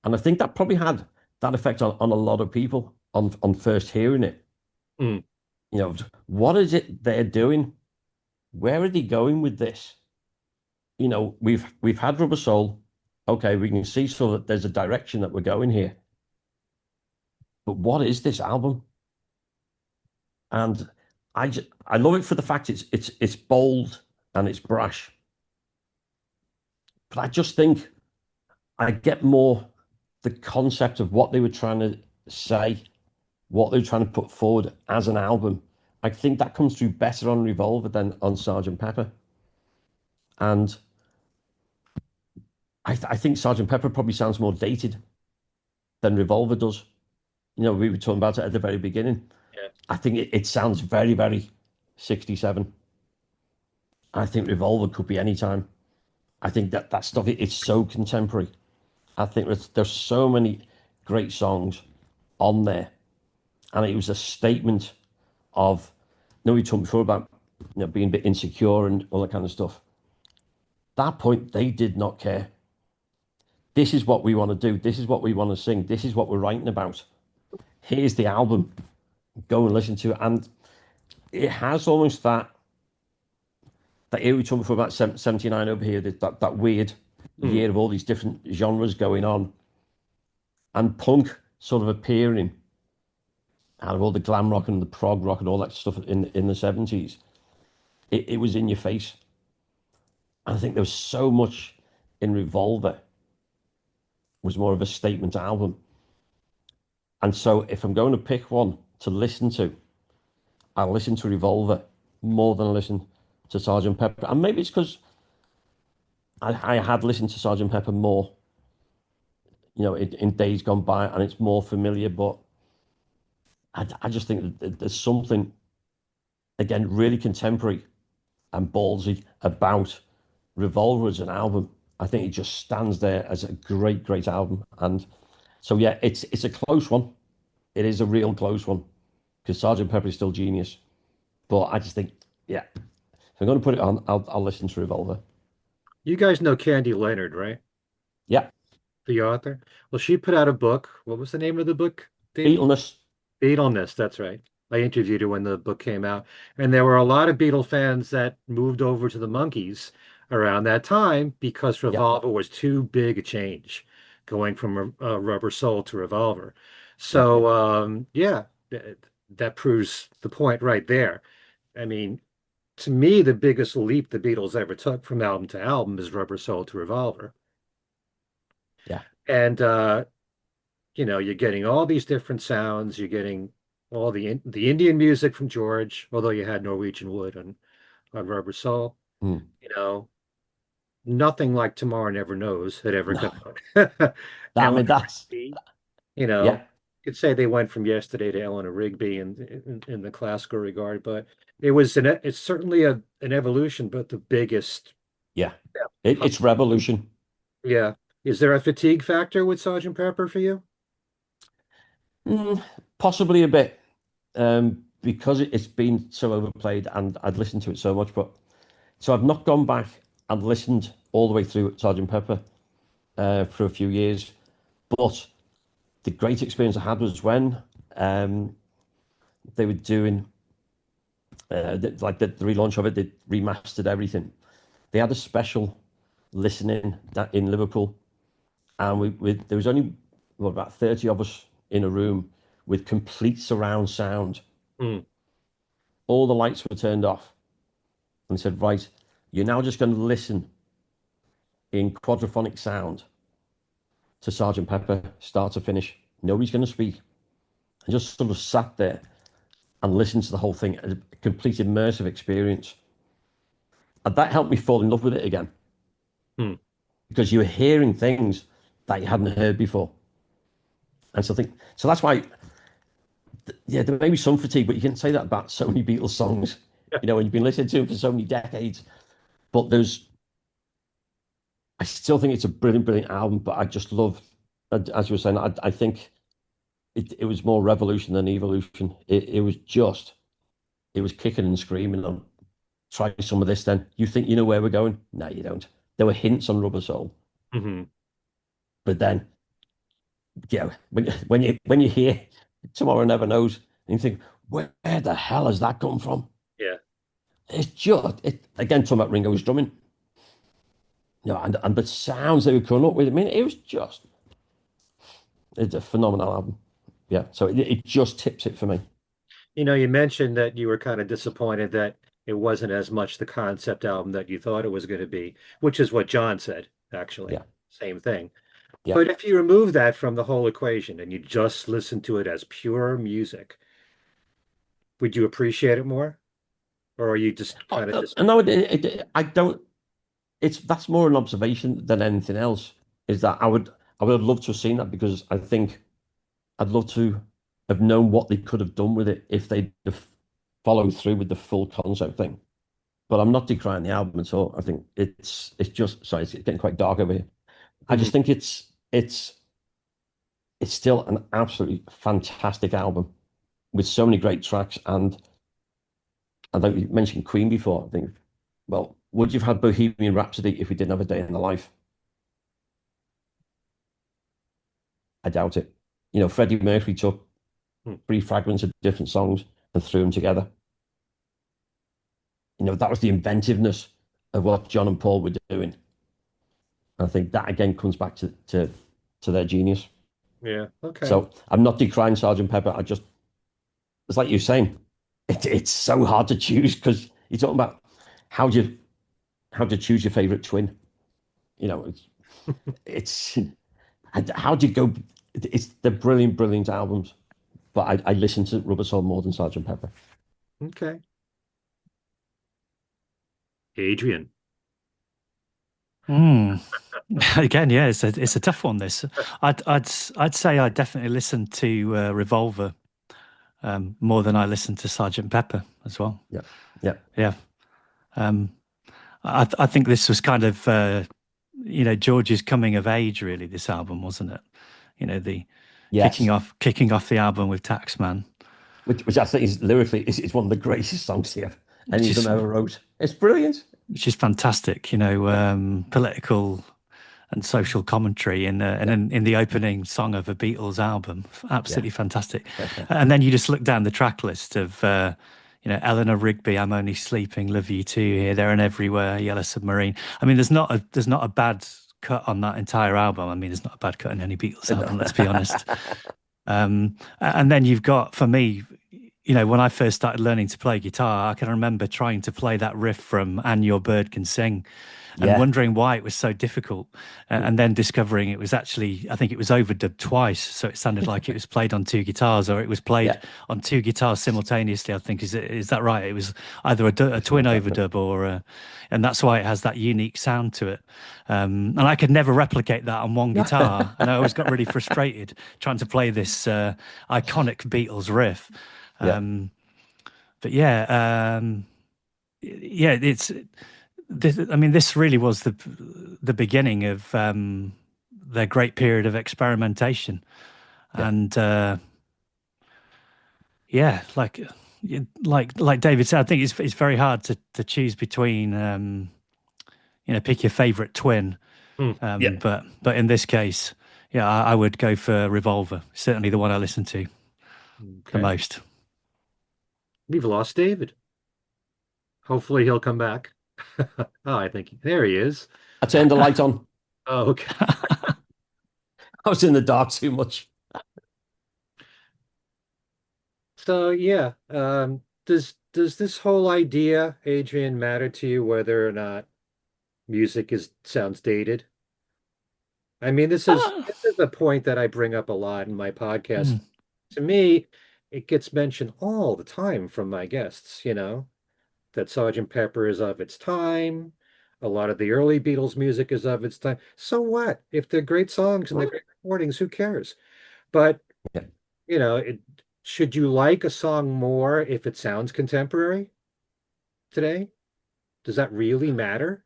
And I think that probably had that effect on a lot of people on first hearing it. Mm. You know, what is it they're doing? Where are they going with this? You know, we've had Rubber Soul. Okay, we can see so that there's a direction that we're going here. But what is this album? And I love it for the fact it's bold and it's brash. But I just think I get more the concept of what they were trying to say, what they were trying to put forward as an album. I think that comes through better on Revolver than on Sergeant Pepper. And I think Sergeant Pepper probably sounds more dated than Revolver does. You know, we were talking about it at the very beginning. Yeah. I think it sounds very, very 67. I think Revolver could be any time. I think that stuff, it's so contemporary. I think there's so many great songs on there. And it was a statement of, you know, we talked before about, you know, being a bit insecure and all that kind of stuff. That point, they did not care. This is what we want to do. This is what we want to sing. This is what we're writing about. Here's the album. Go and listen to it. And it has almost that era we talked before about 79 over here, that weird year of all these different genres going on. And punk sort of appearing out of all the glam rock and the prog rock and all that stuff in the 70s. It was in your face. And I think there was so much in Revolver was more of a statement album. And so if I'm going to pick one to listen to, I'll listen to Revolver more than I listen to Sergeant Pepper. And maybe it's because I had listened to Sergeant Pepper more, you know, in days gone by, and it's more familiar. But I just think that there's something, again, really contemporary and ballsy about Revolver as an album. I think it just stands there as a great, great album. And so, yeah, it's a close one. It is a real close one because Sergeant Pepper is still genius. But I just think, yeah, if I'm going to put it on, I'll listen to Revolver. You guys know Candy Leonard, right? Yeah, The author. Well, she put out a book. What was the name of the book, David? Beatleness. Beatleness, that's right. I interviewed her when the book came out, and there were a lot of Beatle fans that moved over to the Monkees around that time because Yeah, Revolver was too big a change, going from Rubber Soul to Revolver. yeah, So, yeah, that proves the point right there. I mean, to me, the biggest leap the Beatles ever took from album to album is Rubber Soul to Revolver. yeah. And you're getting all these different sounds. You're getting all the Indian music from George, although you had Norwegian Wood on Rubber Soul. Mm. You know, nothing like Tomorrow Never Knows had ever come No, out. I mean, Eleanor that's, Rigby, you know, yeah, you could say they went from Yesterday to Eleanor Rigby in the classical regard, but it's certainly an evolution, but the biggest. yeah. Yeah. It's revolution. Yeah. Is there a fatigue factor with Sergeant Pepper for you? Mm, possibly a bit, because it's been so overplayed and I'd listened to it so much. But so I've not gone back and listened all the way through Sergeant Pepper for a few years. But the great experience I had was when they were doing the relaunch of it. They remastered everything. They had a special listening that in Liverpool, and there was only about 30 of us in a room with complete surround sound. Mm. All the lights were turned off, and said, "Right, you're now just going to listen in quadraphonic sound to Sergeant Pepper, start to finish. Nobody's going to speak." And just sort of sat there and listened to the whole thing, a complete immersive experience. And that helped me fall in love with it again Mm. because you were hearing things that you hadn't heard before. And so that's why yeah, there may be some fatigue, but you can say that about so many Beatles songs. You know, when you've been listening to them for so many decades. But I still think it's a brilliant, brilliant album. But I just love, as you were saying, I think it was more revolution than evolution. It was kicking and screaming on. Try some of this. Then you think you know where we're going? No, you don't. There were hints on Rubber Soul, Hmm. but then yeah, when you hear Tomorrow Never Knows, and you think, where the hell has that come from? Yeah. It's just again talking about Ringo's drumming, and the sounds they were coming up with. I mean, it's a phenomenal album. Yeah, so it just tips it for me. You mentioned that you were kind of disappointed that it wasn't as much the concept album that you thought it was going to be, which is what John said, actually. Yeah, Same thing. yeah. But if you remove that from the whole equation and you just listen to it as pure music, would you appreciate it more? Or are you just kind of just, No, I don't. That's more an observation than anything else. Is that I would have loved to have seen that because I think I'd love to have known what they could have done with it if they'd have followed through with the full concept thing. But I'm not decrying the album at all. I think it's just sorry, it's getting quite dark over here. I Mhm. just think it's still an absolutely fantastic album with so many great tracks. And I think we mentioned Queen before. I think, well, would you have had Bohemian Rhapsody if we didn't have a day in the life? I doubt it. You know, Freddie Mercury took Hmm. three fragments of different songs and threw them together. You know, that was the inventiveness of what John and Paul were doing. I think that again comes back to their genius. Yeah, okay. So I'm not decrying Sergeant Pepper. It's like you're saying, it's so hard to choose because you're talking about how do you how to choose your favorite twin. You know, it's how do you go? It's the brilliant, brilliant albums. But I listen to Rubber Soul more than Sergeant Pepper. Okay. Adrian. Hmm. Again, yeah, it's a tough one. This, I'd say I definitely listened to Revolver more than I listened to Sergeant Pepper as well. Yeah, yeah, Yeah, um, I think this was kind of George's coming of age, really. This album, wasn't it? The kicking yes. off the album with Taxman, Which I think is lyrically is one of the greatest songs he ever any which of them is ever wrote. It's brilliant. which is fantastic. Political and social commentary Yeah, in the opening song of a Beatles album. yeah, Absolutely fantastic. And then you just look down the track list of, Eleanor Rigby, I'm Only Sleeping, Love You Too, Here, There and Everywhere, Yellow Submarine. I mean, there's not a bad cut on that entire album. I mean, there's not a bad cut on any Beatles album, let's be honest. And then you've got, for me, when I first started learning to play guitar, I can remember trying to play that riff from And Your Bird Can Sing and yeah. wondering why it was so difficult. And then discovering it was actually, I think it was overdubbed twice. So it sounded like it was played on two guitars, or it was played Yeah. on two guitars simultaneously. I think, is that right? It was either a twin overdub and that's why it has that unique sound to it. And I could never replicate that on one guitar. And I always got really frustrated trying to play this iconic Beatles riff. Yeah, But yeah, this really was the beginning of their great period of experimentation, yeah, and yeah, like David said, I think it's very hard to choose between pick your favorite twin, Hmm. yeah. but in this case, yeah, I would go for Revolver. Certainly the one I listen to the Okay. most. We've lost David. Hopefully he'll come back. Oh, I think there he is. I turned the light on. Oh, okay. I was in the dark too much. So yeah, does this whole idea, Adrian, matter to you whether or not music is sounds dated? I mean, this is Ah, this is a point that I bring up a lot in my podcast. hmm. To me, it gets mentioned all the time from my guests, that Sergeant Pepper is of its time. A lot of the early Beatles music is of its time. So what? If they're great songs and they're great recordings, who cares? But Yeah, you know, it should you like a song more if it sounds contemporary today? Does that really matter?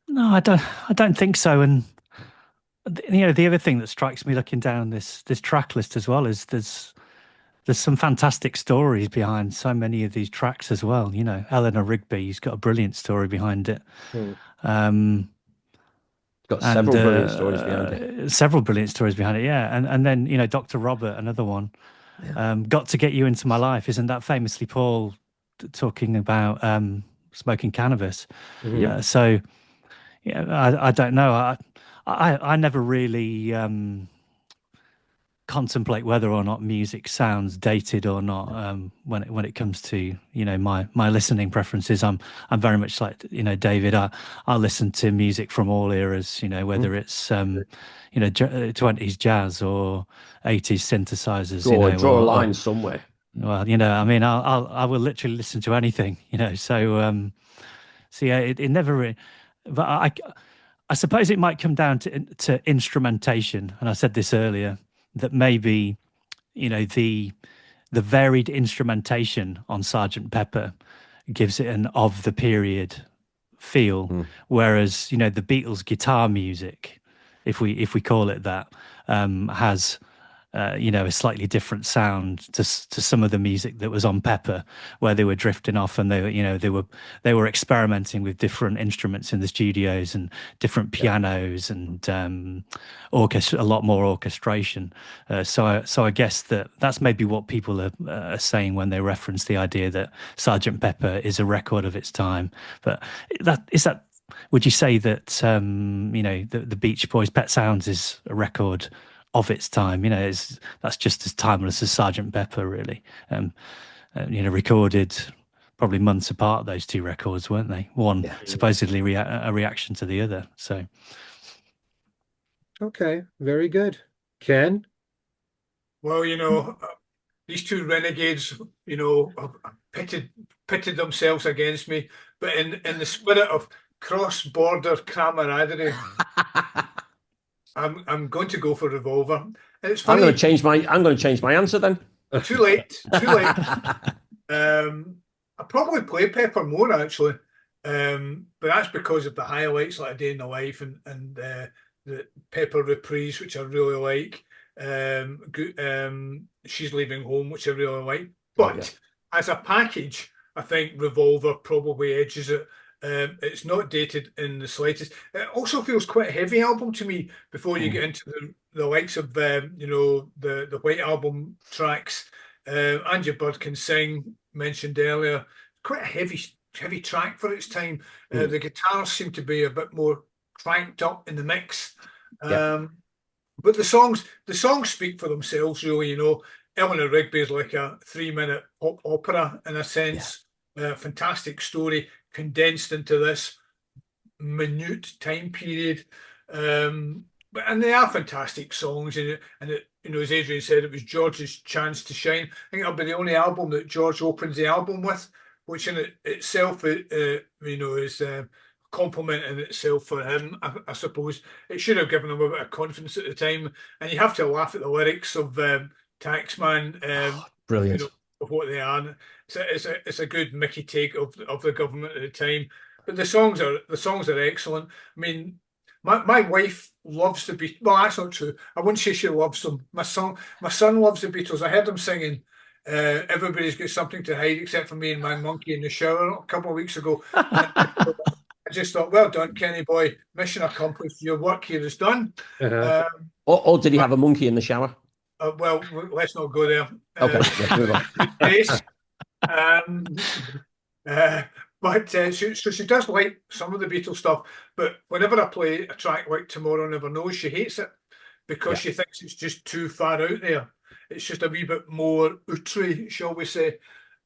No, I don't. I don't think so. And you know, the other thing that strikes me looking down this track list as well is there's some fantastic stories behind so many of these tracks as well. You know, Eleanor Rigby's got a brilliant story behind it. Hmm. Got And several brilliant stories behind it. several brilliant stories behind it. Yeah, and then you know, Dr. Robert, another one. Yeah. Got to Get You Into My Life, isn't that famously Paul talking about smoking cannabis? Mhm. So yeah, I don't know. I never really contemplate whether or not music sounds dated or not when it comes to, you know, my listening preferences. I'm very much like, you know, David. I listen to music from all eras, you know, whether it's you know, 20s jazz or 80s synthesizers, you know, Draw a or line somewhere. well, you know, I mean, I will literally listen to anything, you know. So yeah, it never really, but I suppose it might come down to instrumentation. And I said this earlier, that maybe, you know, the varied instrumentation on Sergeant Pepper gives it an of the period feel, whereas, you know, the Beatles guitar music, if we call it that, has you know, a slightly different sound to some of the music that was on Pepper, where they were drifting off and they were, you know, they were experimenting with different instruments in the studios and different pianos and a lot more orchestration. So I guess that's maybe what people are saying when they reference the idea that Sergeant Pepper is a record of its time. But that. Would you say that you know, the Beach Boys' Pet Sounds is a record of its time? You know, that's just as timeless as Sergeant Pepper, really. You know, recorded probably months apart, those two records, weren't they? One supposedly a reaction to the other. So Okay, very good. Ken? Well, you know, these two renegades, you know, have pitted themselves against me, but in the spirit of cross-border camaraderie, I'm going to go for Revolver. And it's I'm going funny, to change my answer then. too late, too late. I probably play Pepper more actually, but that's because of the highlights like A Day in the Life and the Pepper reprise, which I really like. She's Leaving Home, which I really like. But as a package, I think Revolver probably edges it. It's not dated in the slightest. It also feels quite a heavy album to me before you get into the likes of you know, the White Album tracks. Angie Bird Can Sing, mentioned earlier, quite a heavy track for its time. The guitars seem to be a bit more cranked up in the mix. But the songs speak for themselves, really. You know, Eleanor Rigby is like a 3-minute pop opera in a sense. Fantastic story condensed into this minute time period. And they are fantastic songs, and you know, as Adrian said, it was George's chance to shine. I think it'll be the only album that George opens the album with, which in itself, you know, is a compliment in itself for him. I suppose it should have given him a bit of confidence at the time. And you have to laugh at the lyrics of Taxman, Brilliant. you know, of what they are. It's a good Mickey take of the government at the time. But the songs are excellent. I mean, my wife loves the Beatles. Well, that's not true. I wouldn't say she loves them. My son loves the Beatles. I heard him singing "Everybody's Got Something to Hide Except for Me and My Monkey in the Shower" a couple of weeks ago. I just thought, well done, Kenny boy. Mission accomplished. Your work here is done. Or did he have a monkey in the shower? Well, let's not go there. Okay, move on. But so she does like some of the Beatles stuff, but whenever I play a track like Tomorrow Never Knows, she hates it because she thinks it's just too far out there. It's just a wee bit more outre, shall we say.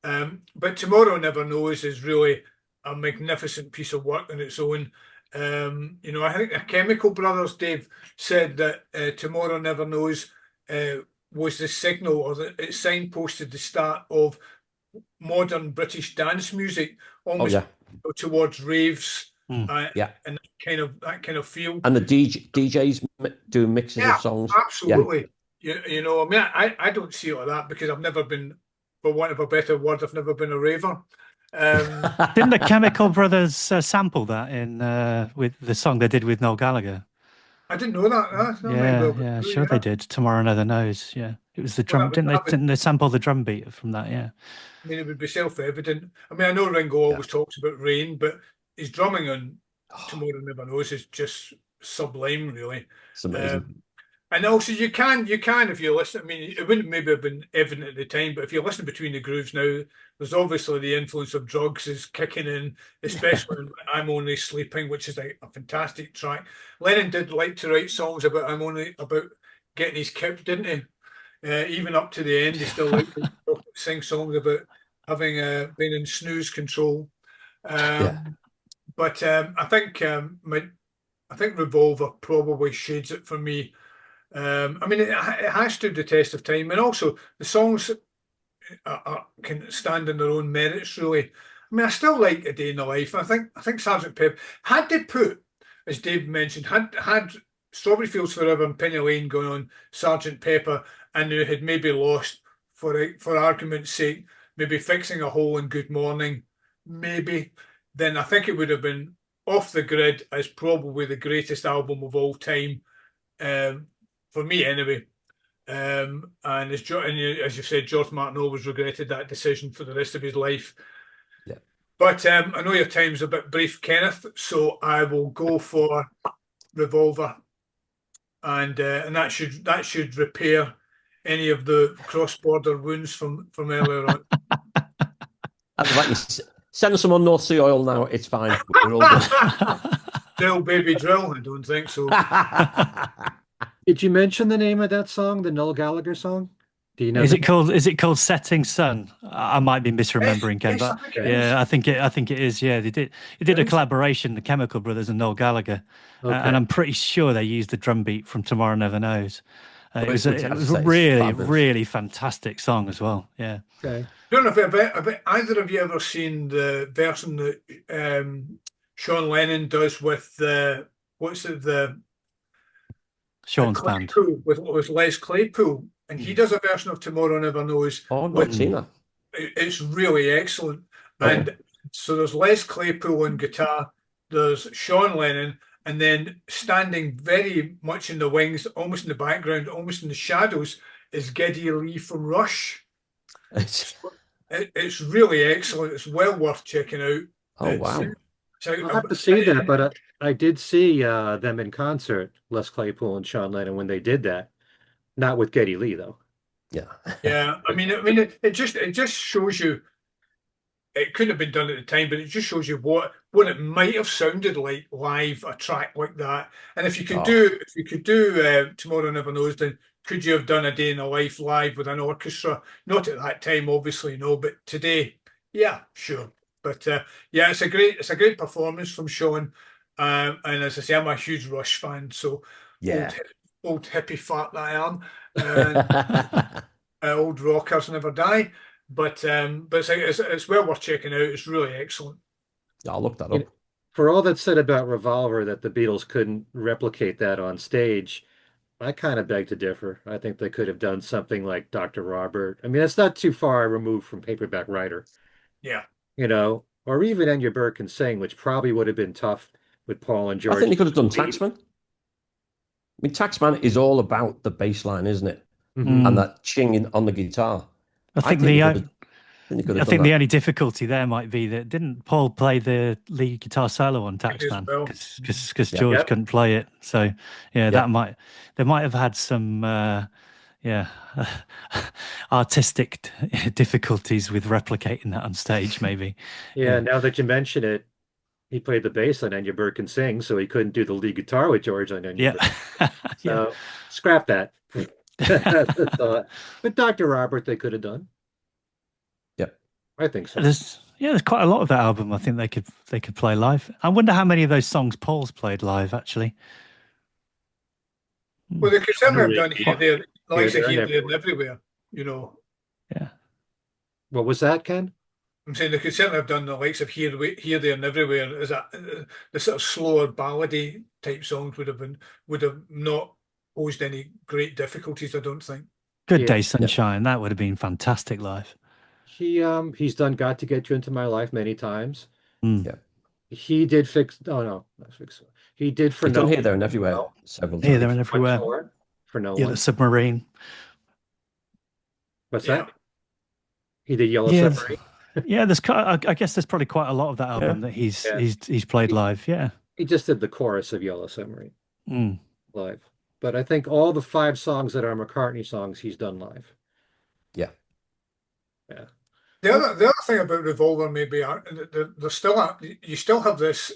But Tomorrow Never Knows is really a magnificent piece of work on its own. You know, I think the Chemical Brothers, Dave, said that Tomorrow Never Knows was the signal, or that it signposted the start of modern British dance music, almost towards raves, and that kind of feel. And the DJs doing mixes of songs. Absolutely. you know, I mean, I don't see it like that because I've never been, for want of a better word, I've never been a raver. Didn't the Chemical Brothers sample that in with the song they did with Noel Gallagher? I didn't know that. That might well Yeah, be yeah, true, sure they yeah. did. Tomorrow Never Knows. Yeah, it was the Well, drum. Didn't they? that would, Didn't they sample the drum beat from that? Yeah. I mean, it would be self-evident. I mean, I know Ringo Yeah. always talks about Rain, but his drumming on Oh, Tomorrow Never Knows is just sublime, really. it's amazing. And also, you can, if you listen. I mean, it wouldn't maybe have been evident at the time, but if you listen between the grooves now, there's obviously the influence of drugs is kicking in, especially in I'm Only Sleeping, which is a fantastic track. Lennon did like to write songs about getting his kip, didn't he? Even up to the end, he still liked to sing songs about having been in snooze control. Yeah. But I think Revolver probably shades it for me. I mean, it has stood the test of time, and also the songs can stand on their own merits. Really, I mean, I still like A Day in the Life. I think Sergeant Pepper had they put, as Dave mentioned, had Strawberry Fields Forever and Penny Lane gone on Sergeant Pepper, and they had maybe lost for argument's sake, maybe Fixing a Hole in Good Morning, maybe, then I think it would have been off the grid as probably the greatest album of all time. Um, for me anyway. And as you said, George Martin always regretted that decision for the rest of his life. Yeah. But I know your time's a bit brief, Kenneth, so I will go for Revolver, and that should repair any of the cross-border wounds from earlier on. Like you send us some on North Sea oil now. It's fine. We're all good. Drill, baby, drill. I don't think so. Did you mention the name of that song, the Noel Gallagher song? Do you know? Is it called Setting Sun? I might be misremembering, Ken, Yes, but I think it yeah, is. I think it is. Yeah, they did a collaboration, the Chemical Brothers and Noel Gallagher, and Okay. I'm pretty sure they used the drum beat from Tomorrow Never Knows. It was Which, it as was I a say, is really fabulous. really fantastic song as well. Yeah. Okay. Don't know if either of you ever seen the version that Sean Lennon does with the Sean's band. Claypool with Les Claypool, and he does a version of Tomorrow Never Knows. Oh, I've not seen that. It's really excellent. Okay. And so there's Les Claypool on guitar, there's Sean Lennon, and then standing very much in the wings, almost in the background, almost in the shadows, is Geddy Lee from Rush. It's really excellent. It's well worth checking out. Oh, wow. I'll have to see that, but I did see them in concert, Les Claypool and Sean Lennon, when they did that. Not with Geddy Lee, though. Yeah. Yeah, I mean, it just shows you. It couldn't have been done at the time, but it just shows you what it might have sounded like live, a track like that. And if you could do Tomorrow Never Knows, then could you have done A Day in the Life live with an orchestra? Not at that time, obviously, no, but today, yeah, sure. But yeah, it's a great performance from Sean. And as I say, I'm a huge Rush fan, so Yeah. old hippie fart that I am. And old rockers never die. But it's well worth checking out. It's really excellent. I'll look that You up. know, for all that's said about Revolver, that the Beatles couldn't replicate that on stage, I kind of beg to differ. I think they could have done something like Dr. Robert. I mean, it's not too far removed from Paperback Writer, Yeah. Or even Enya Burke Can Sing, which probably would have been tough with Paul and I George. think they could have done Taxman. I mean, Taxman is all about the bass line, isn't it? Mhm. And that chinging on the guitar. I think the only difficulty there might be that didn't Paul play the lead guitar solo on Taxman well. because George couldn't play it. So yeah, they might have had some artistic difficulties with replicating that on stage, maybe. Yeah, now that you mention it, he played the bass on Enya Burke Can Sing, so he couldn't do the lead guitar with George on Enya Burke. So scrap that. But Dr. Robert, they could have done. Yep. I think so. There's quite a lot of that album. I think they could play live. I wonder how many of those songs Paul's played live actually. Well, they could certainly have done Here, There, the likes of Here, Here, There, and Everywhere. Yeah. What was that, Ken? I'm saying they could certainly have done the likes of Here, There, and Everywhere. As the sort of slower ballady type songs would have not posed any great difficulties, I don't think. Good Yeah. Day Sunshine. That would have been fantastic live. He's done Got to Get You Into My Life many times. Mm. Yeah. He did fix. Oh no, not fix. He did for He's done no Here, There, and Everywhere no. several Here, there, times. and One everywhere. tour for no Yeah, one. the submarine. What's Yeah. that? He did Yellow Yeah, Submarine. yeah. I guess there's probably quite a lot of that album that he's Yeah. he's played live. Yeah. He just did the chorus of Yellow Submarine Mm. live. But I think all the 5 songs that are McCartney songs he's done live. Yeah. Yeah. The other thing about Revolver maybe there's still you still have this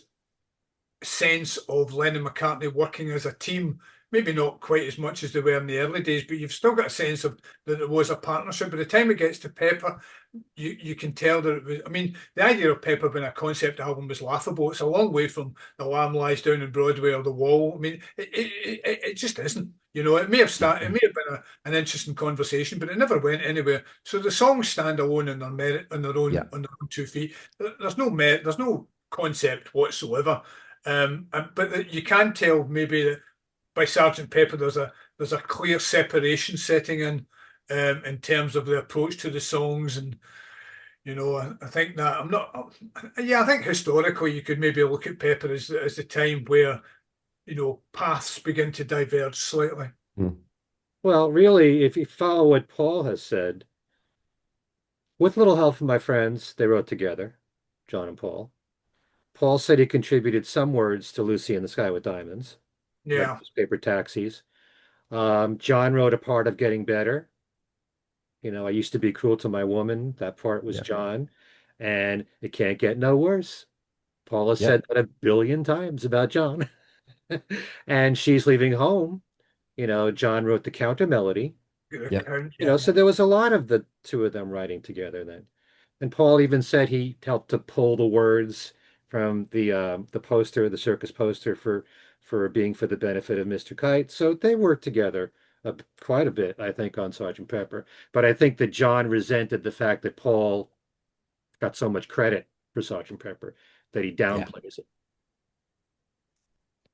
sense of Lennon McCartney working as a team. Maybe not quite as much as they were in the early days, but you've still got a sense of that there was a partnership. By the time it gets to Pepper, you can tell that it was. I mean, the idea of Pepper being a concept album was laughable. It's a long way from The Lamb Lies Down on Broadway or The Wall. I mean, it just isn't. You know, it may have started. It may have been an interesting conversation, but it never went anywhere. So the songs stand alone in their merit, on their own, Yeah. on their own 2 feet. There's no merit. There's no concept whatsoever. But you can tell maybe that by Sergeant Pepper there's a clear separation setting in terms of the approach to the songs, and you know I think that I think historically you could maybe look at Pepper as the time where paths begin to diverge slightly. Well, really, if you follow what Paul has said, with little help from my friends, they wrote together, John and Paul. Paul said he contributed some words to Lucy in the Sky with Diamonds, like Yeah, Paper Taxis. John wrote a part of Getting Better. I used to be cruel to my woman. That part was Yeah. John. And It Can't Get No Worse. Paul has Yeah. said that 1 billion times about John. And She's Leaving Home. John wrote the counter melody. Yeah. So there was a lot of the two of them writing together then. And Paul even said he helped to pull the words from the poster, the circus poster for being for the benefit of Mr. Kite. So they worked together quite a bit, I think, on Sergeant Pepper. But I think that John resented the fact that Paul got so much credit for Sergeant Pepper that he downplays it.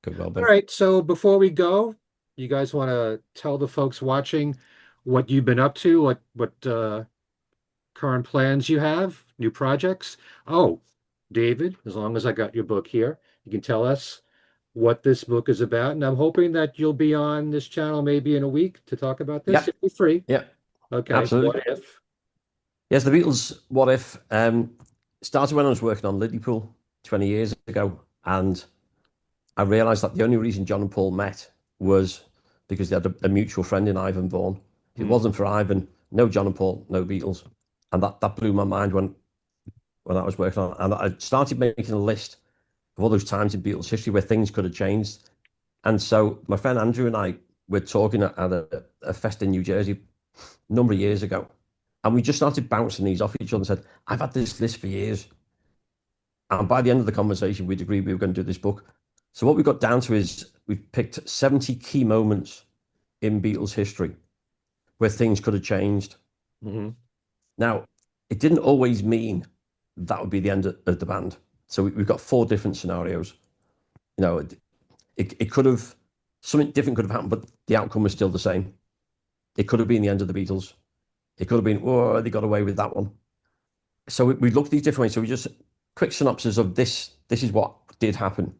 Could well be. All right, so before we go, you guys want to tell the folks watching what you've been up to, what current plans you have, new projects? Oh, David, as long as I got your book here, you can tell us what this book is about. And I'm hoping that you'll be on this channel maybe in a week to talk about this. Yeah. If you're free. Yeah. Okay. Absolutely. What if? Yes, the Beatles, What If, started when I was working on Liverpool 20 years ago. And I realized that the only reason John and Paul met was because they had a mutual friend in Ivan Vaughan. If it wasn't for Ivan, no John and Paul, no Beatles. And that blew my mind when I was working on it. And I started making a list of all those times in Beatles history where things could have changed. And so my friend Andrew and I were talking at a fest in New Jersey a number of years ago. And we just started bouncing these off each other and said, I've had this list for years. And by the end of the conversation, we'd agreed we were going to do this book. So what we got down to is we've picked 70 key moments in Beatles history where things could have changed. Mm-hmm. Now, it didn't always mean that would be the end of the band. So we've got 4 different scenarios. It could have, something different could have happened, but the outcome was still the same. It could have been the end of the Beatles. It could have been, oh, they got away with that one. So we looked at these different ways. So we just, quick synopsis of this is what did happen.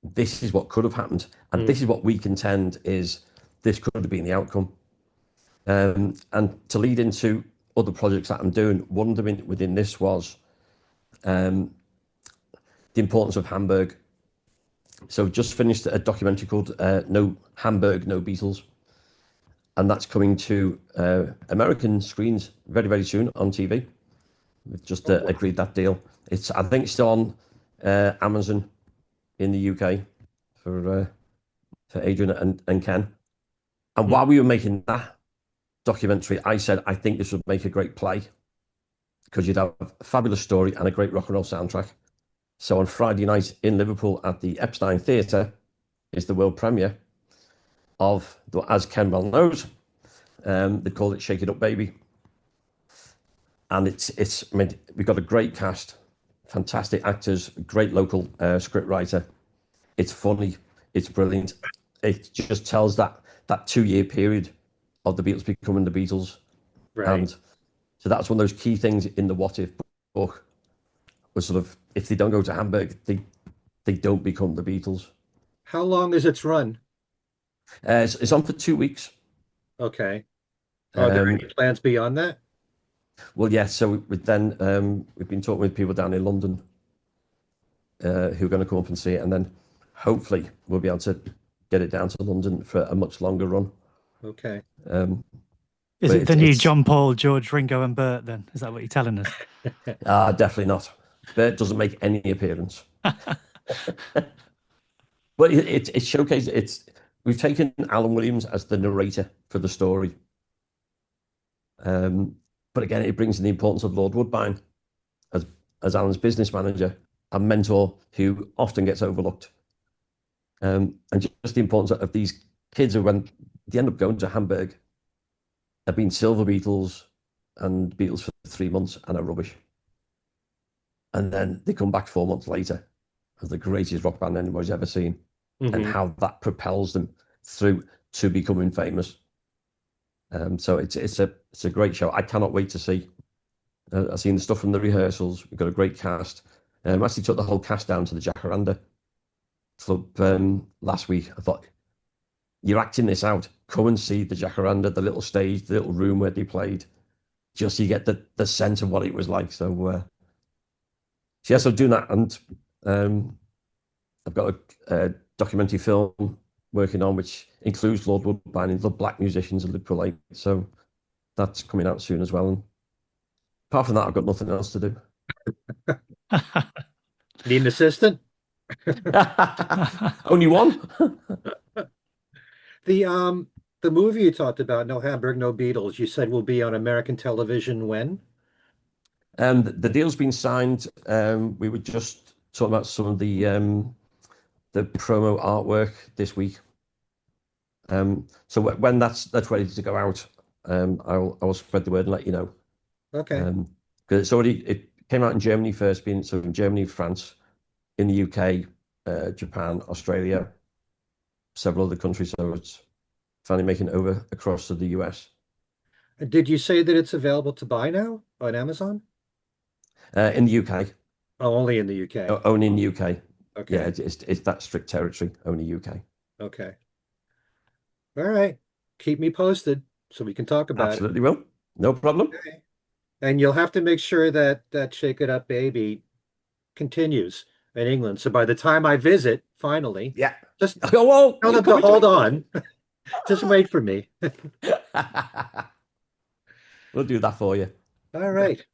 This is what could have happened. And this is what we contend is this could have been the outcome. And to lead into other projects that I'm doing, one of them within this was the importance of Hamburg. So just finished a documentary called No Hamburg, No Beatles. And that's coming to American screens very, very soon on TV. We've just agreed that deal. I think it's still on Amazon in the UK for Adrian and Ken. And while we were making that documentary, I said, I think this would make a great play because you'd have a fabulous story and a great rock and roll soundtrack. So on Friday night in Liverpool at the Epstein Theatre is the world premiere of, as Ken well knows, they call it Shake It Up Baby. And we've got a great cast, fantastic actors, great local script writer. It's funny, it's brilliant. It just tells that that 2 year period of the Beatles becoming the Beatles. Right. And so that's one of those key things in the What If book was sort of, if they don't go to Hamburg, they don't become the Beatles. How long is its run? It's on for 2 weeks. Okay. Are there Um, any plans beyond that? well, yeah. So we've been talking with people down in London who are going to come up and see it, and then hopefully we'll be able to get it down to London for a much longer run. Okay. Is but it the new it's John Paul, George, Ringo, and Bert? Then is that what you're telling us? definitely not. Bert doesn't make any appearance. But it showcases we've taken Alan Williams as the narrator for the story. But again, it brings in the importance of Lord Woodbine as Alan's business manager and mentor, who often gets overlooked. And just the importance of these kids who, when they end up going to Hamburg, have been Silver Beatles and Beatles for 3 months and are rubbish. And then they come back 4 months later as the greatest rock band anybody's ever seen, and how that propels them through to becoming famous. So it's a great show. I cannot wait to see. I've seen the stuff from the rehearsals. We've got a great cast. I actually took the whole cast down to the Jacaranda Club last week. I thought, you're acting this out. Come and see the Jacaranda, the little stage, the little room where they played, just so you get the sense of what it was like. So yes, I'm doing that, and I've got a documentary film working on, which includes Lord Woodbine and the black musicians of Liverpool 8. So that's coming out soon as well. And apart from that, I've got nothing else to do. Need an assistant? Only one. The movie you talked about, No Hamburg, No Beatles, you said will be on American television when? The deal's been signed. We were just talking about some of the promo artwork this week. So when that's ready to go out, I will spread the word and let you know. Okay. Because it came out in Germany first, being so in Germany, France, in the UK, Japan, Australia, several other countries. So it's finally making it over across to the US. Did you say that it's available to buy now on Amazon? In the UK, Oh, only in the UK. only in the UK. Okay. Yeah, it's that strict territory, only UK. Okay. All right. Keep me posted so we can talk about it. Absolutely will. No problem. Okay. And you'll have to make sure that Shake It Up Baby continues in England. So by the time I visit, finally, Yeah. just Oh, well, tell them to hold on. Just wait for me. We'll do that for you. All right.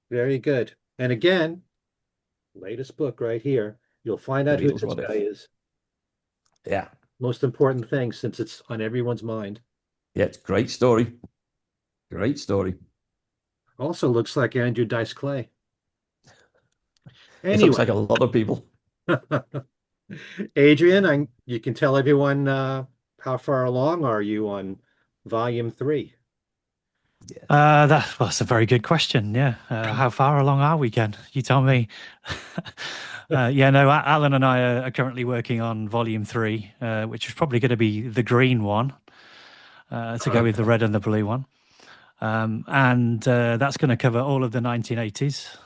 Very good. And again, latest book right here. You'll find The out who Beatles, this What If? guy is. Yeah. Most important thing, since it's on everyone's mind. Yeah, it's a great story. Great story. Also looks like Andrew Dice Clay. It looks like Anyway, a lot of people. Adrian, you can tell everyone how far along are you on volume 3? That's a very good question. Yeah. How far along are we, Ken? You tell me. Yeah, no, Alan and I are currently working on volume 3, which is probably going to be the green one to go with the red and the blue one. And that's going to cover all of the 1980s,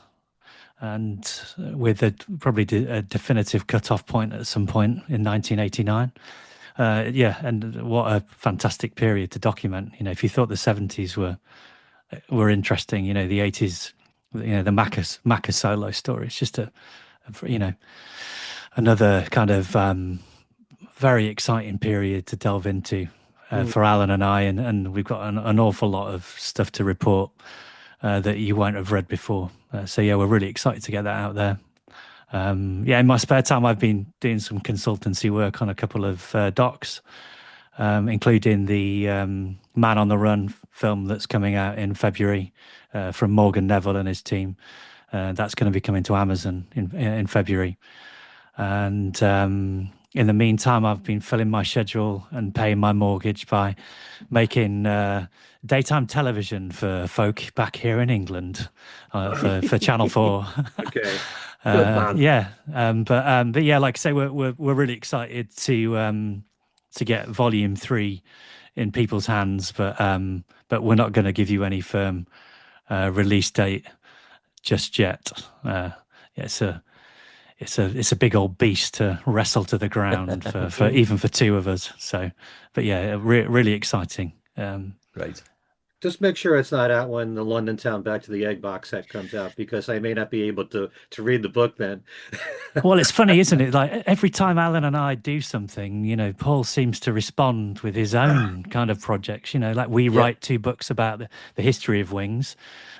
and with probably a definitive cut-off point at some point in 1989. Yeah, and what a fantastic period to document. You know, if you thought the 70s were interesting, you know, the 80s, you know, the Macca solo story. It's just another kind of very exciting period to delve into for Alan and I, and we've got an awful lot of stuff to report that you won't have read before. So yeah, we're really excited to get that out there. Yeah, in my spare time, I've been doing some consultancy work on a couple of docs, including the Man on the Run film that's coming out in February from Morgan Neville and his team. That's going to be coming to Amazon in February. And in the meantime, I've been filling my schedule and paying my mortgage by making daytime television for folk back here in England for Channel 4. Okay. Good man. Yeah, but yeah, like I say, we're really excited to to get volume 3 in people's hands, but we're not going to give you any firm release date just yet. It's a big old beast to wrestle to the ground for even for two of us. So, but yeah, really exciting. Great. Just make sure it's not out when the London Town Back to the Egg box set comes out, because I may not be able to read the book then. Well, it's funny, isn't it? Like every time Alan and I do something, Paul seems to respond with his own kind of projects. Like we write 2 books about the history of Wings,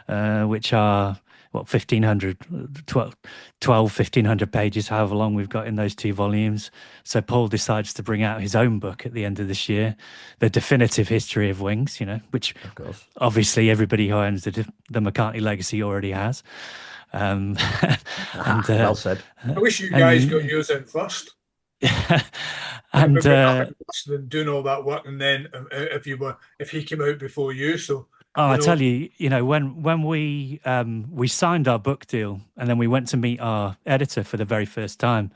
which are 1,500, 1,500 pages, however long we've got in those 2 volumes. So Paul decides to bring out his own book at the end of this year, The Definitive History of Wings, which Of course. obviously everybody who owns the McCartney legacy already has. And, well said. I wish you guys got yours in first. And than doing all that work, and then if he came out before you, so. I tell you, when we signed our book deal, and then we went to meet our editor for the very first time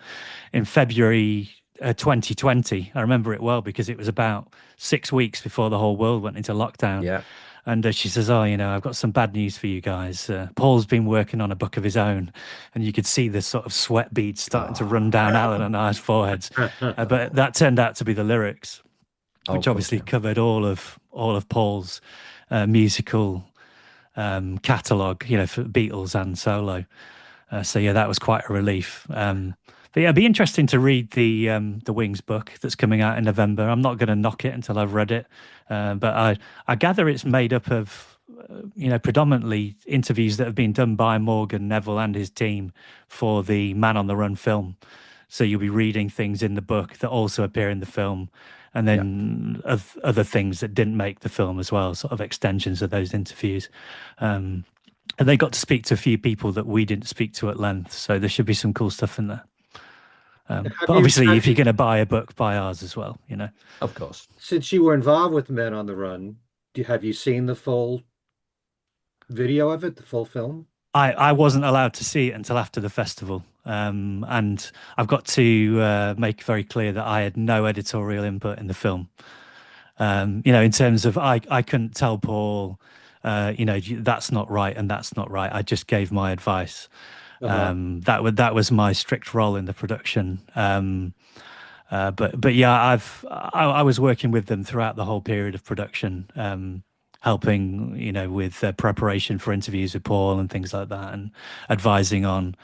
in February 2020. I remember it well because it was about 6 weeks before the whole world went into lockdown. Yeah. And she says, I've got some bad news for you guys. Paul's been working on a book of his own, and you could see the sort of sweat beads starting to run down Alan and I's foreheads. But that turned out to be the lyrics, which obviously covered all of Paul's musical catalogue, for Beatles and solo. So yeah, that was quite a relief. But yeah, it'd be interesting to read the Wings book that's coming out in November. I'm not going to knock it until I've read it, but I gather it's made up of predominantly interviews that have been done by Morgan Neville and his team for the Man on the Run film. So you'll be reading things in the book that also appear in the film, and then other things that didn't make the film as well, sort of extensions of those interviews. And they got to speak to a few people that we didn't speak to at length. So there should be some cool stuff in there. But obviously, if you're going to buy a book, buy ours as well, Of course. Since you were involved with Men on the Run, have you seen the full video of it, the full film? I wasn't allowed to see it until after the festival. And I've got to make very clear that I had no editorial input in the film. In terms of I couldn't tell Paul, that's not right and that's not right. I just gave my advice. That was my strict role in the production. But yeah, I was working with them throughout the whole period of production, helping with preparation for interviews with Paul and things like that, and advising on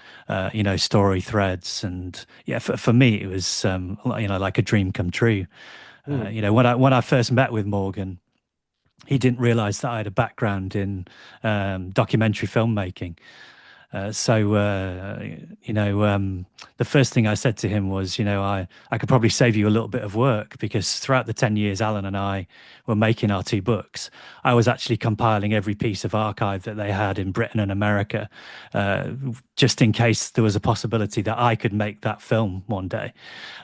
story threads. And yeah, for me it was like a dream come true. When I first met with Morgan, he didn't realize that I had a background in documentary filmmaking. The first thing I said to him was, I could probably save you a little bit of work, because throughout the 10 years Alan and I were making our 2 books, I was actually compiling every piece of archive that they had in Britain and America, just in case there was a possibility that I could make that film one day.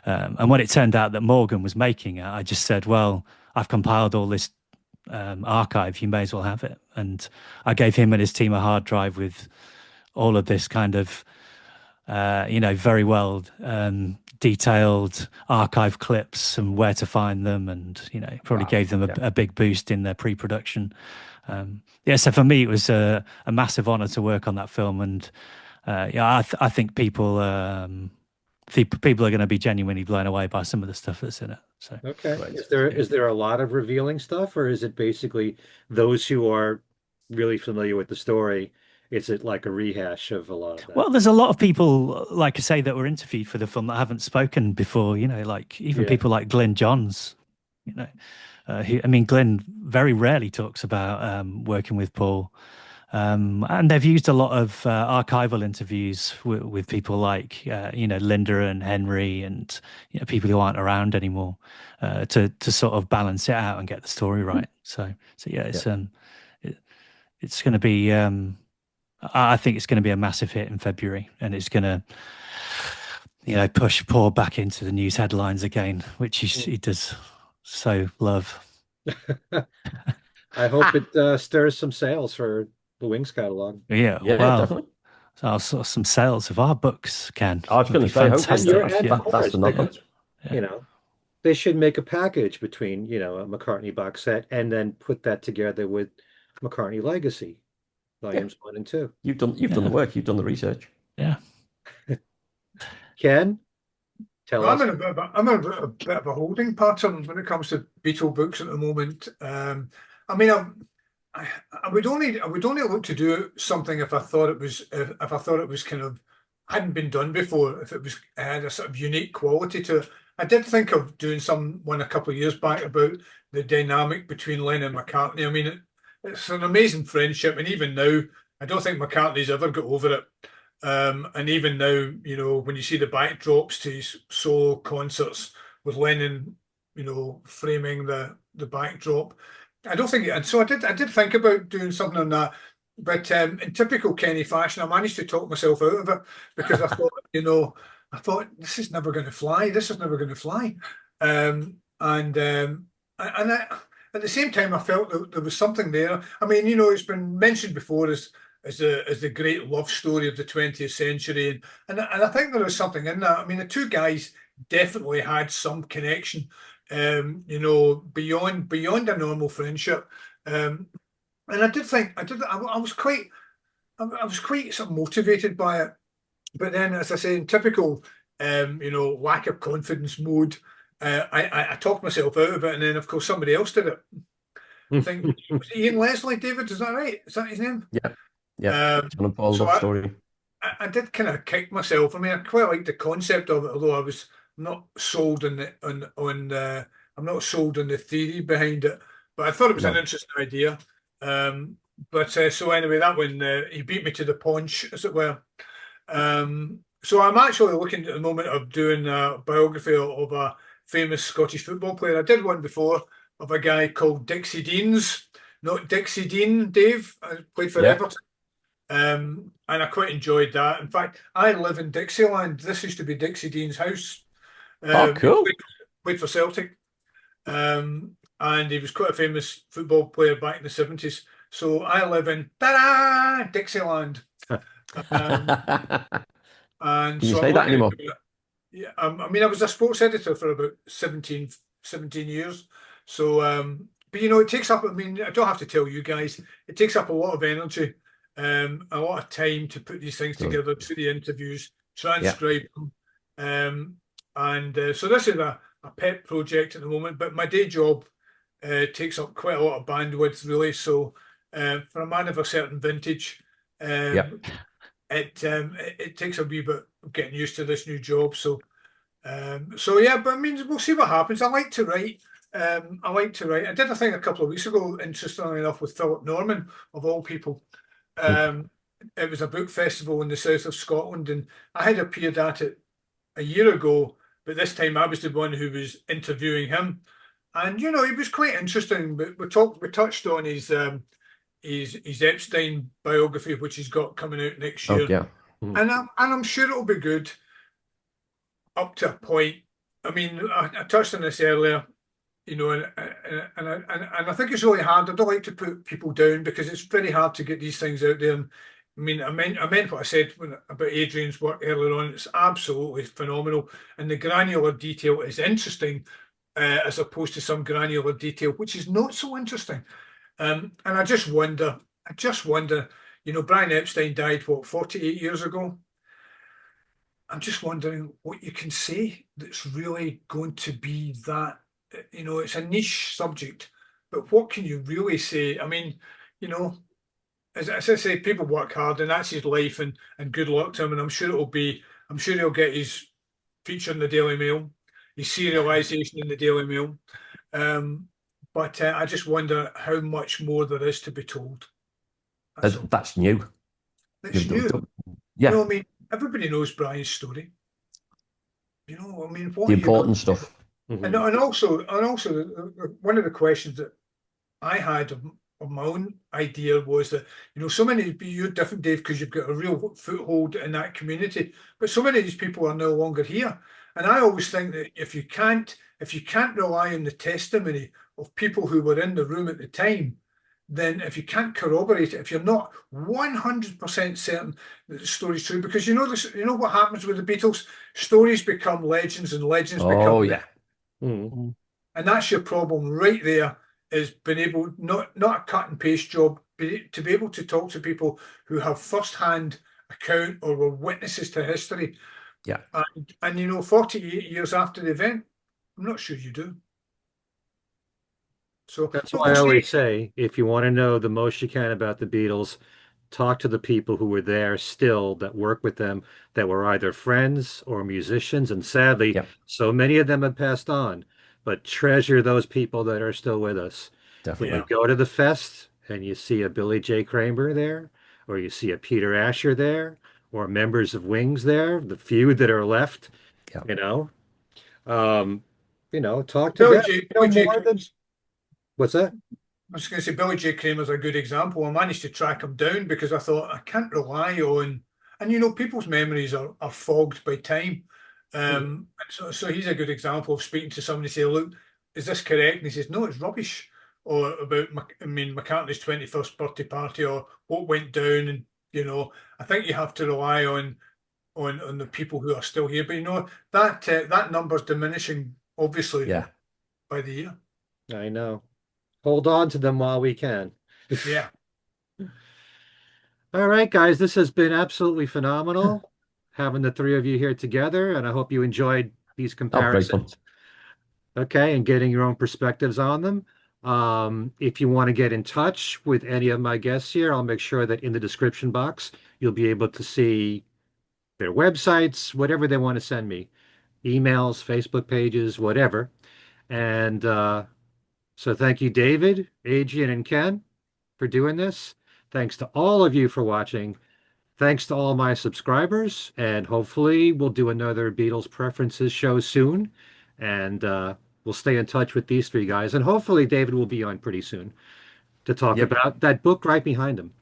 And when it turned out that Morgan was making it, I just said, well, I've compiled all this archive, you may as well have it. And I gave him and his team a hard drive with all of this kind of, very well detailed archive clips and where to find them, and probably gave them a big boost in their pre-production. So for me, it was a massive honor to work on that film, and I think people are going to be genuinely blown away by some of the stuff that's in it. So okay, is there a lot of revealing stuff, or is it basically those who are really familiar with the story? Is it like a rehash of a lot of that? Well, there's a lot of people, like I say, that were interviewed for the film that haven't spoken before, like even people like Glyn Johns, Glyn very rarely talks about working with Paul. And they've used a lot of archival interviews with people like, Linda and Henry, and people who aren't around anymore, to sort of balance it out and get the story right. So yeah, it's going to be... I think it's going to be a massive hit in February, and it's going to, push Paul back into the news headlines again, which he does so love. I hope it stirs some sales for the Wings catalog. Yeah, well, definitely. So some sales of our books, Ken. I was going to say, fantastic. that's the knowledge. They should make a package between, a McCartney box set and then put that together with McCartney Legacy, Yeah. volumes 1 and 2. You've done the work. You've done the research. Yeah. Ken, tell I'm us. in a bit of a holding pattern when it comes to Beatle books at the moment. I mean, I would only look to do something if I thought it was kind of hadn't been done before, if it had a sort of unique quality to it. I did think of doing one a couple of years back about the dynamic between Lennon and McCartney. I mean, it's an amazing friendship, and even now, I don't think McCartney's ever got over it. And even now, when you see the backdrops to his solo concerts with Lennon, framing the backdrop, I don't think. And so I did think about doing something on that, but in typical Kenny fashion, I managed to talk myself out of it because I thought, this is never going to fly. This is never going to fly. And at the same time, I felt that there was something there. I mean, it's been mentioned before as the great love story of the 20th century, and I think there is something in that. I mean, the two guys definitely had some connection, beyond a normal friendship. And I did think I was quite sort of motivated by it. But then, as I say, in typical lack of confidence mode, I talked myself out of it, and then of course somebody else did it. I think was it Ian Leslie, David, is that right? Is that his name? Yeah. Yeah. John and Paul so love story. I did kind of kick myself. I mean, I quite liked the concept of it, although I was not sold on I'm not sold on the theory behind it. But I thought it was an interesting idea. So anyway, that one he beat me to the punch, as it were. So I'm actually looking at the moment of doing a biography of a famous Scottish football player. I did one before of a guy called Dixie Deans, not Dixie Dean, Dave. I played for Everton. And I quite enjoyed that. In fact, I live in Dixieland. This used to be Dixie Dean's house. Cool. Played for Celtic. And he was quite a famous football player back in the 70s. So I live in Dixieland. And Can you so say that anymore? Yeah, I mean, I was a sports editor for about 17 years. So, but it takes up, I mean, I don't have to tell you guys, it takes up a lot of energy, a lot of time to put these things together, do the interviews, transcribe them. So this is a pet project at the moment, but my day job takes up quite a lot of bandwidth, really. So for a man of a certain vintage, it takes a wee bit of getting used to this new job. So yeah, but I mean, we'll see what happens. I like to write. I did a thing a couple of weeks ago, interestingly enough, with Philip Norman, of all people. It was a book festival in the south of Scotland, and I had appeared at it a year ago, but this time I was the one who was interviewing him. And he was quite interesting. But we touched on his Epstein biography, which he's got coming out next year. And I'm sure it'll be good up to a point. I mean, I touched on this earlier, and I think it's really hard. I don't like to put people down because it's very hard to get these things out there. And I mean, I meant what I said about Adrian's work earlier on. It's absolutely phenomenal, and the granular detail is interesting, as opposed to some granular detail which is not so interesting. And I just wonder, Brian Epstein died, 48 years ago? I'm just wondering what you can say that's really going to be that, it's a niche subject, but what can you really say? I mean, as I say, people work hard and that's his life, and good luck to him. And I'm sure he'll get his feature in the Daily Mail, his serialisation in the Daily Mail. But I just wonder how much more there is to be told. That's new. It's new. Yeah. I mean, everybody knows Brian's story. I mean, what the important stuff. And also, one of the questions that I had of my own idea was that, so many, you're different, Dave, because you've got a real foothold in that community, but so many of these people are no longer here. And I always think that if you can't rely on the testimony of people who were in the room at the time, then if you can't corroborate it, if you're not 100% certain that the story's true, because what happens with the Beatles, stories become legends and legends become Mm. Mm. And that's your problem right there, is being able, not a cut and paste job, to be able to talk to people who have first-hand account or were witnesses to history. Yeah. And 48 years after the event, I'm not sure you do. So, That's but why we'll I see. always say, if you want to know the most you can about the Beatles, talk to the people who were there still that work with them, that were either friends or musicians. And sadly, Yeah, so many of them have passed on, but treasure those people that are still with us. When you definitely. Yeah. go to the fest and you see a Billy J. Kramer there, or you see a Peter Asher there, or members of Wings there, the few that are left, Yeah. you know, um, talk to Billy them. J. No Billy J. more than what's that? I was going to say Billy J. Kramer's a good example. I managed to track him down because I thought I can't rely on, and people's memories are fogged by time. So he's a good example of speaking to somebody, say, look, is this correct? And he says, no, it's rubbish. Or about, McCartney's 21st birthday party, or what went down. And, I think you have to rely on the people who are still here. But, that number's diminishing, obviously, Yeah. by the year. I know. Hold on to them while we can. Yeah. All right, guys, this has been absolutely phenomenal having the three of you here together, and I hope you enjoyed these Oh, great fun. comparisons, okay, and getting your own perspectives on them. If you want to get in touch with any of my guests here, I'll make sure that in the description box you'll be able to see their websites, whatever they want to send me, emails, Facebook pages, whatever. And so thank you, David, Adrian, and Ken, for doing this. Thanks to all of you for watching. Thanks to all my subscribers, and hopefully we'll do another Beatles preferences show soon. And we'll stay in touch with these three guys. And hopefully David will be on pretty soon to talk Yep. about that book right behind him.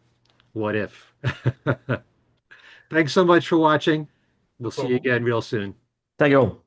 What if? Thanks so much for watching. No We'll see you problem. again real soon. Thank you all.